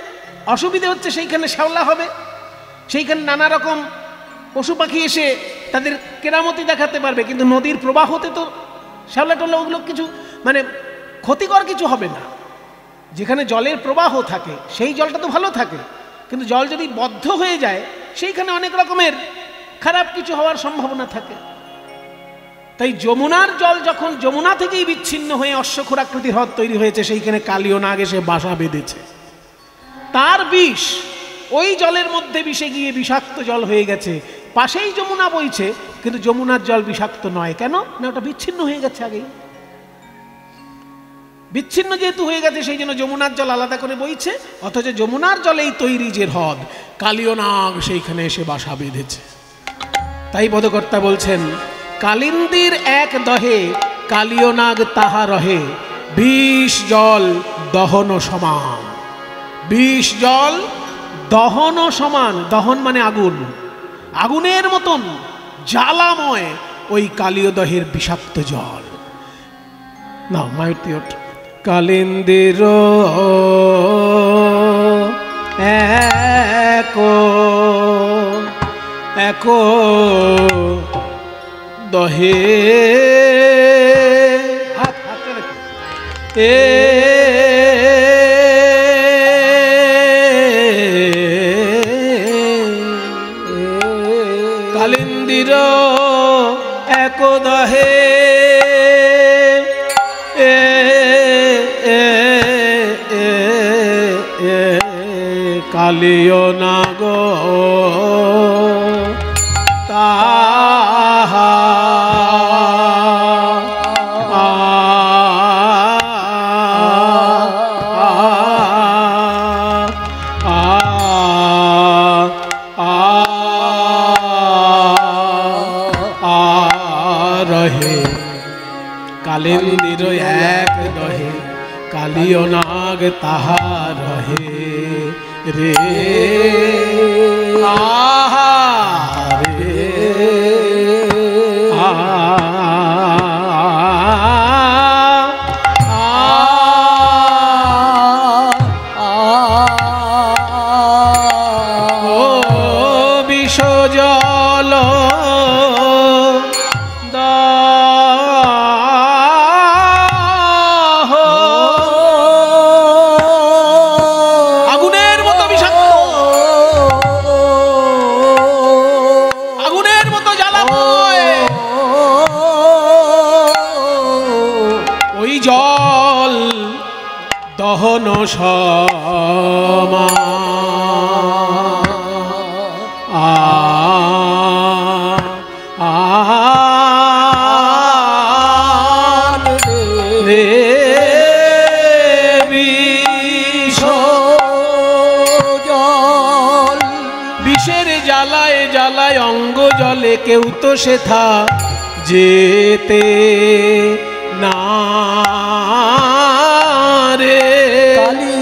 অসুবিধে হচ্ছে সেইখানে শ্যাওলা হবে, সেইখানে নানা রকম পশু পাখি এসে তাদের কেরামতি দেখাতে পারবে, কিন্তু নদীর প্রবাহতে তো শ্যাওলা টোলা ওগুলো কিছু মানে ক্ষতিকর কিছু হবে না। যেখানে জলের প্রবাহ থাকে সেই জলটা তো ভালো থাকে, কিন্তু জল যদি বদ্ধ হয়ে যায় সেইখানে অনেক রকমের খারাপ কিছু হওয়ার সম্ভাবনা থাকে। তাই যমুনার জল যখন যমুনা থেকেই বিচ্ছিন্ন হয়ে অশ্বক্ষুরাকৃতির হ্রদ তৈরি হয়েছে, সেইখানে কালীয় নাগ এসে বাসা বেঁধেছে। তার বিষ ওই জলের মধ্যে মিশে গিয়ে বিষাক্ত জল হয়ে গেছে। পাশেই যমুনা বইছে, কিন্তু যমুনার জল বিষাক্ত নয়। কেন না? ওটা বিচ্ছিন্ন হয়ে গেছে আগেই। বিচ্ছিন্ন যেহেতু হয়ে গেছে, সেই জন্য যমুনার জল আলাদা করে বইছে, অথচ যমুনার জলেই তৈরি যে হ্রদ, কালীয় নাগ সেইখানে এসে বাসা বেঁধেছে। তাই পদকর্তা বলছেন, কালিন্দীর এক দহে কালীয় নাগ তাহা রহে, বিষ জল দহন সমান। বিষ জল দহন সমান। দহন মানে আগুন, আগুনের মতন জ্বালাময় ওই কালীয় দহের বিষাক্ত জল। না মায়ুতি ওঠ। কালিন্দির এক দহে কালিন্দির এক দহে কালীয় নাগ তাহা রহে। কালিন্দির এক দহে কালীয় নাগ তাহা রহে রে। আহা রে ও বিষ জল দহন সমান রে। বিষ জল বিষের জ্বালায় জ্বালায় অঙ্গ জলে, কেউ তো সেথা যেতে না রে। কালী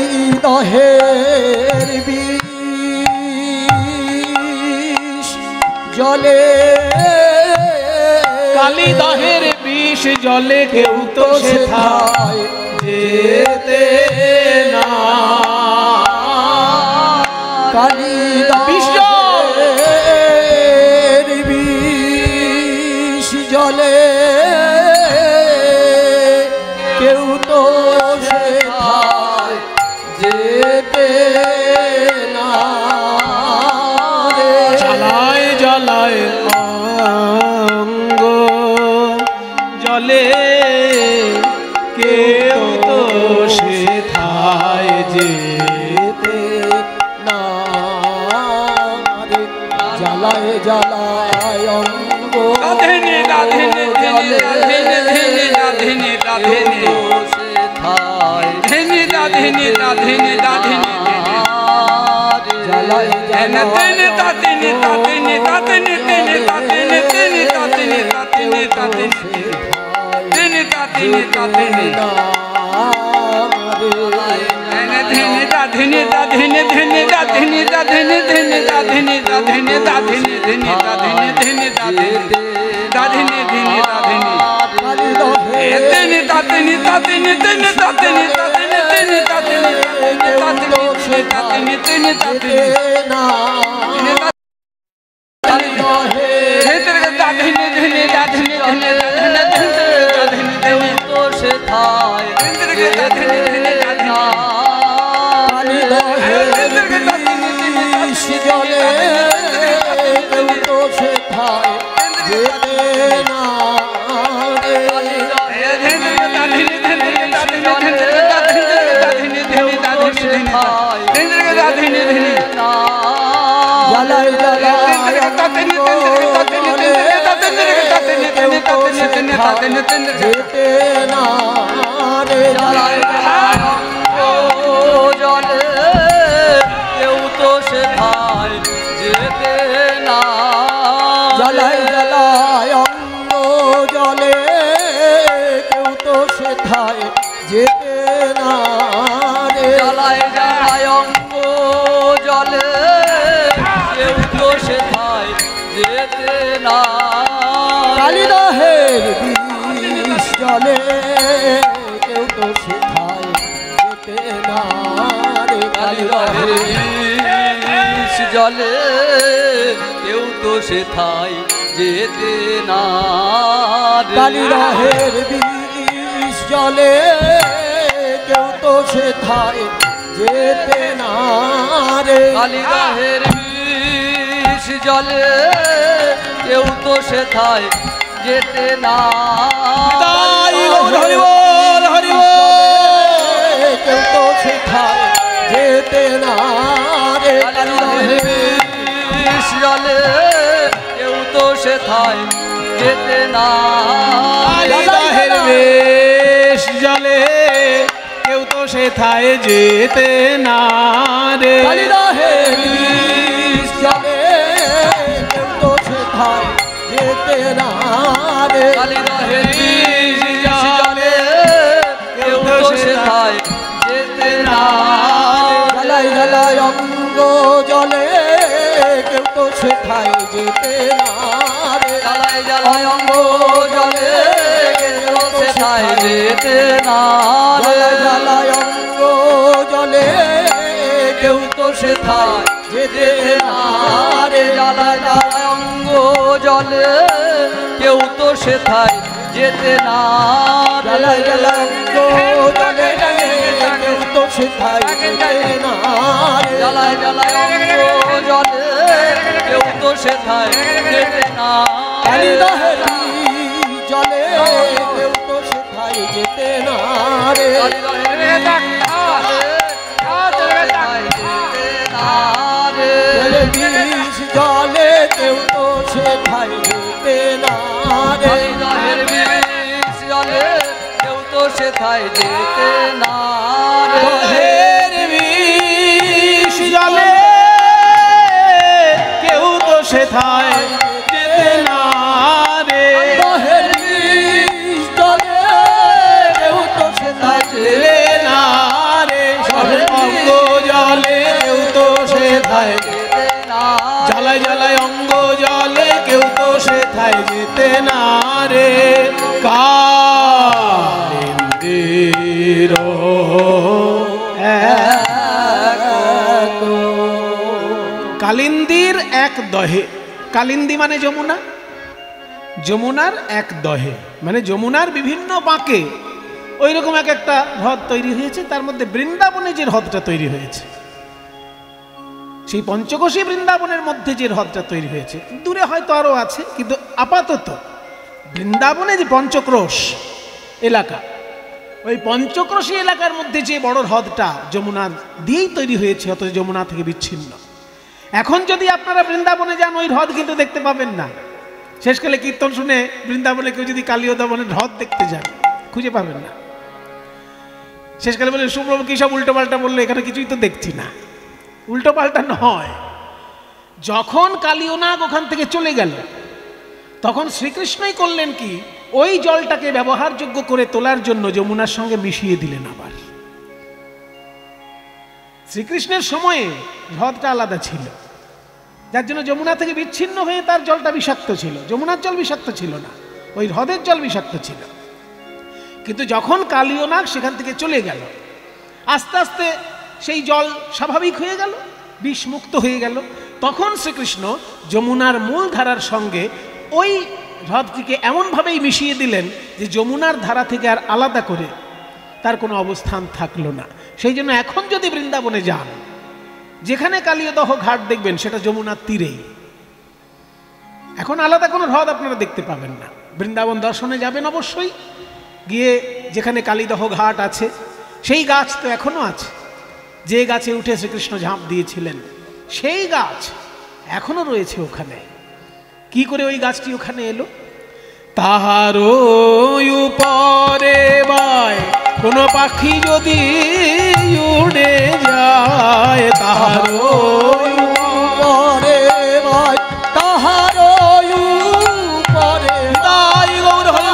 দহের বিষ জলে, কালী দহের বিষ জলে, কেউ তো সেথা যেতে না। কালী দহের বিষ জলে, কেউ তো সেথায় যেতে না রে। জ্বালায় জ্বালায় অঙ্গ জলে, কেউ তো সেথায় যেতে না রে। জ্বালায় জ্বালায় অঙ্গ রাধেনে রাধেনে ধেনে রাধেনে ধেনে রাধেনে রাধেনে সেথায় ধেনে রাধেনে রাধেনে রাধেনে জ্বালায় ধেনে তেনে তাতেনে তাতেনে তাতেনে তেনে তাতেনে তেনে তাতেনে তাতেনে তাতেনে তেনে তাতেনে তাতেনে ধেনে রাধেনে রাধেনে ধেনে রাধেনে রাধেনে ধেনে রাধেনে রাধেনে রাধেনে ধেনে রাধেনে ধেনে রাধেনে রাধেনে ধেনে রাধেনে তেনে তাতেনে তাতেনে তেনে তাতেনে তাতেনে তেনে তাতেনে তাতেনে তাতেনে তেনে তাতেনে না ধেনে ধেনে রাধেনে ধেনে রাধেনে ধেনে ধেনে তো সেথায় ধেনে ধেনে রাধেনে কালী দহের বিষ জলে, কেউ তো সেথায় যেতে না জ্বালায় জ্বালায় যেতে না রে জ্বালায় জলে কেউ তো সেথায় যেতে না জ্বালায় জ্বালায় অঙ্গ জলে কেউ তো সেথায় যেতে না রে জ্বালায় জ্বালায় অঙ্গ জলে কেউ তো সেথায় যেতে না কালিদাহের বিষ জলে কেউ তো সেথায় যেতে না রে কালিদাহের বিষ জলে কেউ তো সেথায় যেতে না কালিদাহের বিষ জলে কেউ তো সেথায় যেতে না রে কালিদাহের বিষ জলে কেউ তো সেথায় যেতে না হরি বল হরি বল কেউ তো সেথায় যেতে না রে কালিদাহের বিষ জলে কেউ তো সেথায় যেতে না কালিদাহের বিষ জলে কেউ তো সেথায় যেতে না রে কালিদাহের বিষ জলে কেউ তো সেথায় যেতে না রে কালিদাহের বিষ জলে কেউ তো সেথায় যেতে না জ্বালায় জ্বালায় অঙ্গ জলে কেউ তো সেথায় যেতে না রে জ্বালায় জ্বালায় অঙ্গ জলে কেউ তো সেথায় যেতে না জ্বালায় জ্বালায় অঙ্গ জলে কেউ তো সেথায় যেতে না রে জ্বালায় জ্বালায় অঙ্গ জলে কেউ তো সেথায় যেতে না জ্বালায় জ্বালায় অঙ্গ জলে কেউ তো সেথায় যেতে না জ্বালায় জ্বালায় অঙ্গ জলে কেউ তো সেথায় যেতে না কালিদাহের জলে কেউ তো সেথায় যেতে না রে বিষ জলে কেউ তো সেথায় যেতে না রে বিষ জলে কেউ তো সেথায় যেতে না রে বিষ জলে কেউ তো সেথায় যেতে না রে বিষ জলে কেউ তো সেথায় যেতে না রে অঙ্গ জলে কেউ তো সেথায় জ্বালায় জ্বালায় অঙ্গ জলে কেউ তো সেথায় যেতে না রে কালিন্দির কালিন্দির এক দহে কালিন্দী মানে যমুনা যমুনার এক দহে মানে যমুনার বিভিন্ন বাঁকে ওই রকম এক একটা হ্রদ তৈরি হয়েছে তার মধ্যে বৃন্দাবনে যে হ্রদটা তৈরি হয়েছে সেই পঞ্চকোশী বৃন্দাবনের মধ্যে যে হ্রদটা তৈরি হয়েছে দূরে হয়তো আরো আছে কিন্তু আপাতত বৃন্দাবনে যে পঞ্চক্রোশ এলাকা ওই পঞ্চক্রোশী এলাকার মধ্যে যে বড় হ্রদটা যমুনা দিয়েই তৈরি হয়েছে অথচ যমুনা থেকে বিচ্ছিন্ন এখন যদি আপনারা বৃন্দাবনে যান ওই হ্রদ কিন্তু দেখতে পাবেন না শেষকালে কীর্তন শুনে বৃন্দাবনে কেউ যদি কালিয়দমনের হ্রদ দেখতে যান খুঁজে পাবেন না শেষকালে বলে সুপ্রভু কি সব উল্টো পাল্টা বললো এখানে কিছুই তো দেখছি না উল্টো পাল্টা নয় যখন কালিয়নাগ ওখান থেকে চলে গেল তখন শ্রীকৃষ্ণই করলেন কি ওই জলটাকে ব্যবহারযোগ্য করে তোলার জন্য যমুনার সঙ্গে মিশিয়ে দিলেন আবার শ্রীকৃষ্ণের সময়ে হ্রদটা আলাদা ছিল যার জন্য যমুনা থেকে বিচ্ছিন্ন হয়ে তার জলটা বিষাক্ত ছিল যমুনার জল বিষাক্ত ছিল না ওই হ্রদের জল বিষাক্ত ছিল কিন্তু যখন কালিয়নাগ সেখান থেকে চলে গেল আস্তে আস্তে সেই জল স্বাভাবিক হয়ে গেল বিষমুক্ত হয়ে গেল তখন শ্রীকৃষ্ণ যমুনার মূল ধারার সঙ্গে ওই হ্রদটিকে এমনভাবেই মিশিয়ে দিলেন যে যমুনার ধারা থেকে আর আলাদা করে তার কোনো অবস্থান থাকলো না সেই জন্য এখন যদি বৃন্দাবনে যান যেখানে কালিয়দহ ঘাট দেখবেন সেটা যমুনার তীরেই এখন আলাদা কোনো হ্রদ আপনারা দেখতে পাবেন না বৃন্দাবন দর্শনে যাবেন অবশ্যই গিয়ে যেখানে কালিদহ ঘাট আছে সেই গাছ তো এখনো আছে যে গাছে উঠে শ্রীকৃষ্ণ ঝাঁপ দিয়েছিলেন সেই গাছ এখনো রয়েছে ওখানে। কি করে ওই গাছটি ওখানে এলো? তাহার উপরে বায় কোনো পাখি যদি উড়ে যায়, তাহার উপরে ভাই তাহার উপরে তাই গৌর হরি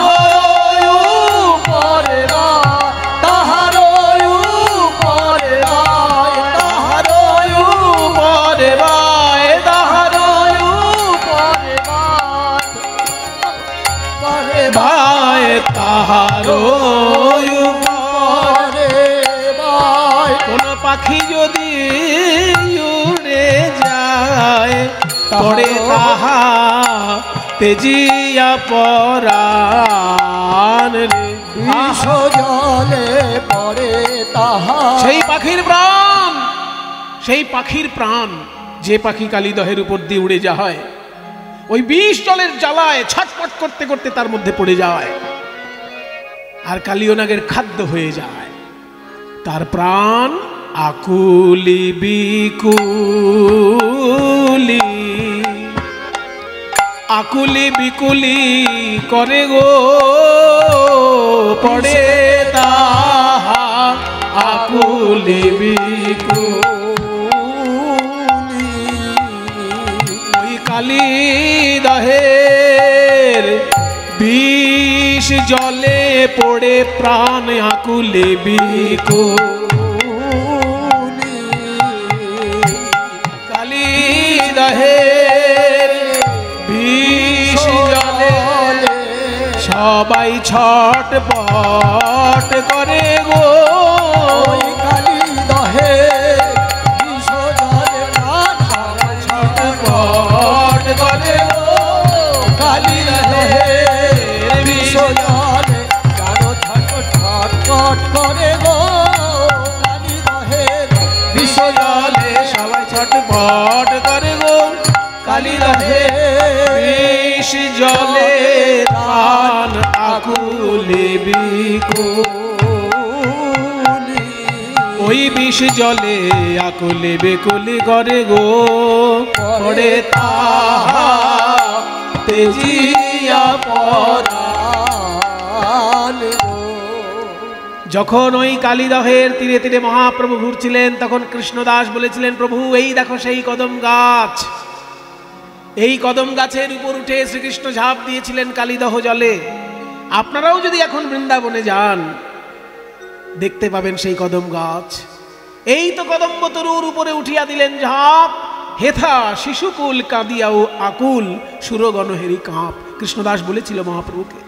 উপরে ভাই তাহার উপরে ভাই তাহার উপরে বায় তাহার উপরে ভাই ভাই তাহার উপরে ভাই কোন পাখি যদি উড়ে যায়, পড়ে তাহা তেজিয়া পরাণ রে। বিষ জলে পড়ে তাহা সেই পাখির প্রাণ, সেই পাখির প্রাণ যে পাখি কালীদহের উপর দিয়ে উড়ে যায়, ওই বিষ জলের জ্বালায় ছটফট করতে করতে তার মধ্যে পড়ে যায় আর কালিয়নাগের খাদ্য হয়ে যায়। তার প্রাণ আকুলি বিকুলি, আকুলি বিকুলি করে গো, পড়ে তাহা আকুলি বিকুলি। ওই কালীদহের বিষ জলে পড়ে প্রাণ আকুলি বিকুলি। কালীদহের বিষ জলে সবাই ছটপট করে গো, ওই কালীদহে বিষ জলে প্রাণ সবাই ছটপট করে গো। কালীদহে বিষ জলে জানো ছটফট করে গো। কালীদহে বিষ জলে সবাই ছটপট করে গো। কালীদহে বিষ জলে প্রাণ আকুলি বিকুলি। ওই বিষ জলে আকুলি বিকুলি করে গো, পড়ে তাহা তেজিয়া পরাণ। যখন ওই কালীদহের তীরে তীরে মহাপ্রভু ঘুরছিলেন, তখন কৃষ্ণদাস বলেছিলেন, প্রভু এই দেখো সেই কদম গাছ, এই কদম গাছের উপর উঠে শ্রীকৃষ্ণ ঝাঁপ দিয়েছিলেন কালীদহ জলে। আপনারাও যদি এখন বৃন্দাবনে যান দেখতে পাবেন সেই কদম গাছ। এই তো কদম্ব তরুর উপরে উঠিয়া দিলেন ঝাঁপ, হেথা শিশুকুল কাঁদিয়াও আকুল সুরগণ হেরি কাঁপ। কৃষ্ণদাস বলেছিল মহাপ্রভুকে।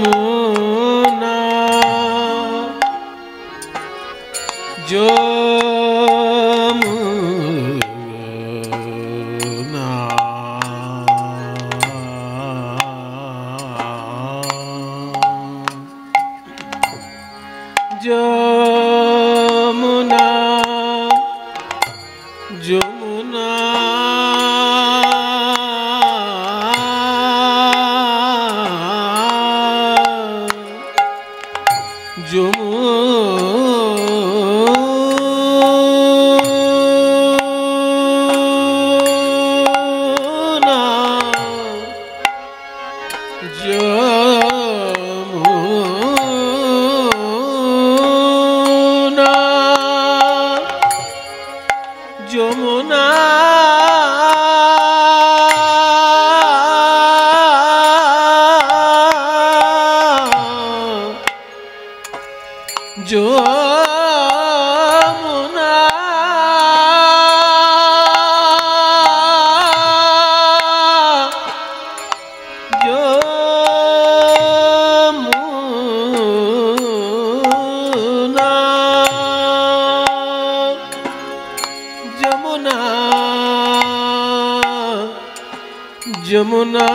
যমুনা যমুনা যমুনা যমুনা যমুনা যমুনা যমুনা যমুনা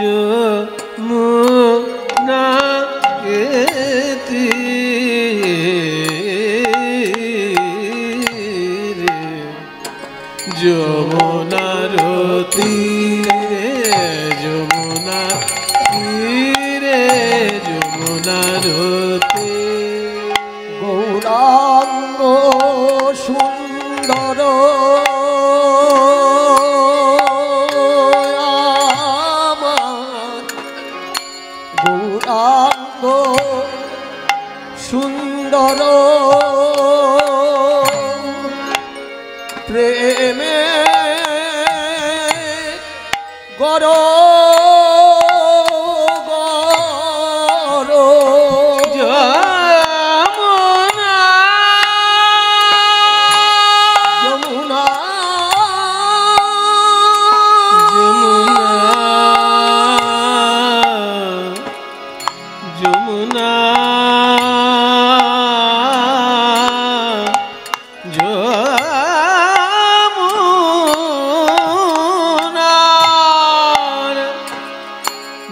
যমুনা কে তীরে যমুনার তীরে তীরে যমুনা তীরে যমুনার তীরে গৌরাঙ্গ সুন্দর আমার গৌরাঙ্গ সুন্দর প্রেমে গর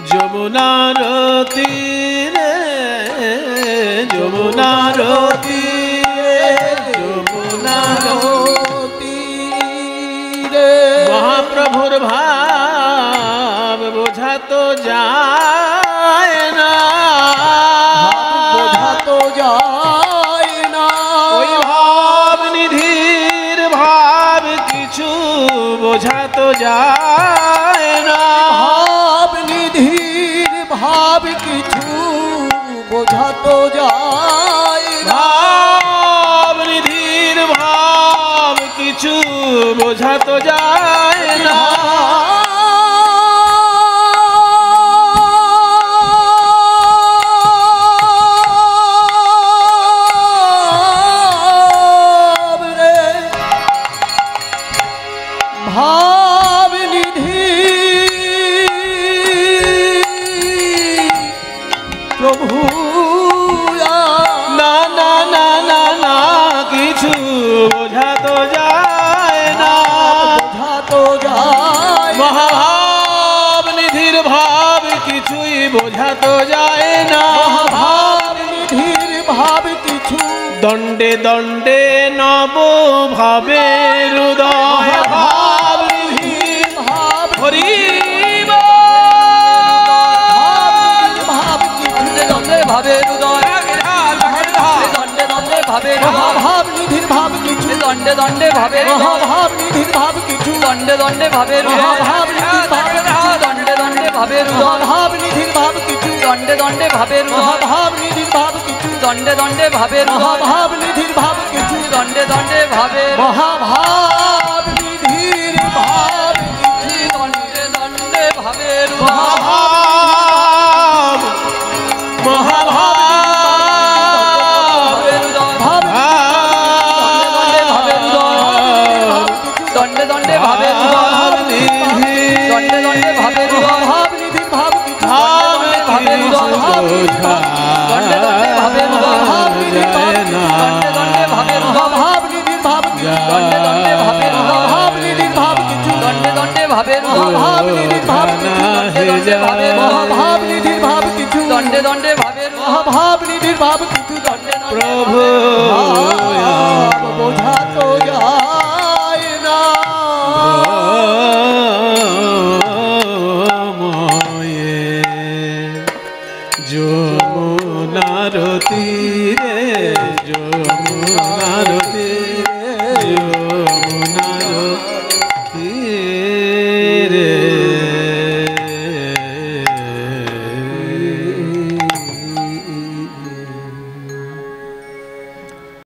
যমুনার তীরে যমুনার তীরে যমুনার তীরে মহাপ্রভুর ভাব বোঝা তো যায় না বোঝা তো যায় না ওই ভাব নিধির ভাব কিছু বোঝা তো যায় না ভাব নিধির ভাব কিছু বোঝা তো যায় না ভাব নিধির ভাব কিছু বোঝা তো যায় না ভাব নিধি প্রভু না না না না না কিছু বোঝা তো যায় না বোঝা তো যায় মহাভাব নিধির ভাব কিছুই বোঝা তো যায় না ভাব নিধির ভাব কিছু দণ্ডে দণ্ডে নব ভাবের হৃদয় ভাব নিধির ভাব হরি ভাব কিছু দণ্ডে ভাবে হৃদয় দণ্ডে দণ্ডে ভাবে ভাব নিধির ভাব কিছু দণ্ডে দণ্ডে ভাবে ভাব নিধির ভাব কিছু দণ্ডে দণ্ডে ভাবে ভাব নিধির ভাব দণ্ডে দণ্ডে ভাবে ভাব নিধির ভাব কিছু দণ্ডে দণ্ডে ভাবে ভাব নিধির ভাব কিছু দণ্ডে দণ্ডে ভাবে ভাব নিধির ভাব কিছু দণ্ডে দণ্ডে ভাবে মহাভাব নিধির ভাব কিছু দণ্ডে দণ্ডে ভাবে মহাভাব মহাভাব ভাব দণ্ডে দণ্ডে ভাবে দণ্ডে দণ্ডে ভাবে ভাব নিধির ভাব কিছু ভাব ভাবে দণ্ডে দণ্ডে ভাবে ভাব নিধির ভাব দণ্ডে দণ্ডে ভাবে ভাব নিধির ভাব কিছু দণ্ডে দণ্ডে ভাবে ভাব নিধির ভাব কিছু দণ্ডে দণ্ডে ভাবে ভাব নিধির ভাব কিছু ভাব নিধির ভাব কিছু দণ্ডে দণ্ডে ভাবে ভাব নিধির ভাব কিছু দণ্ডে প্রভু বোঝা তো যায়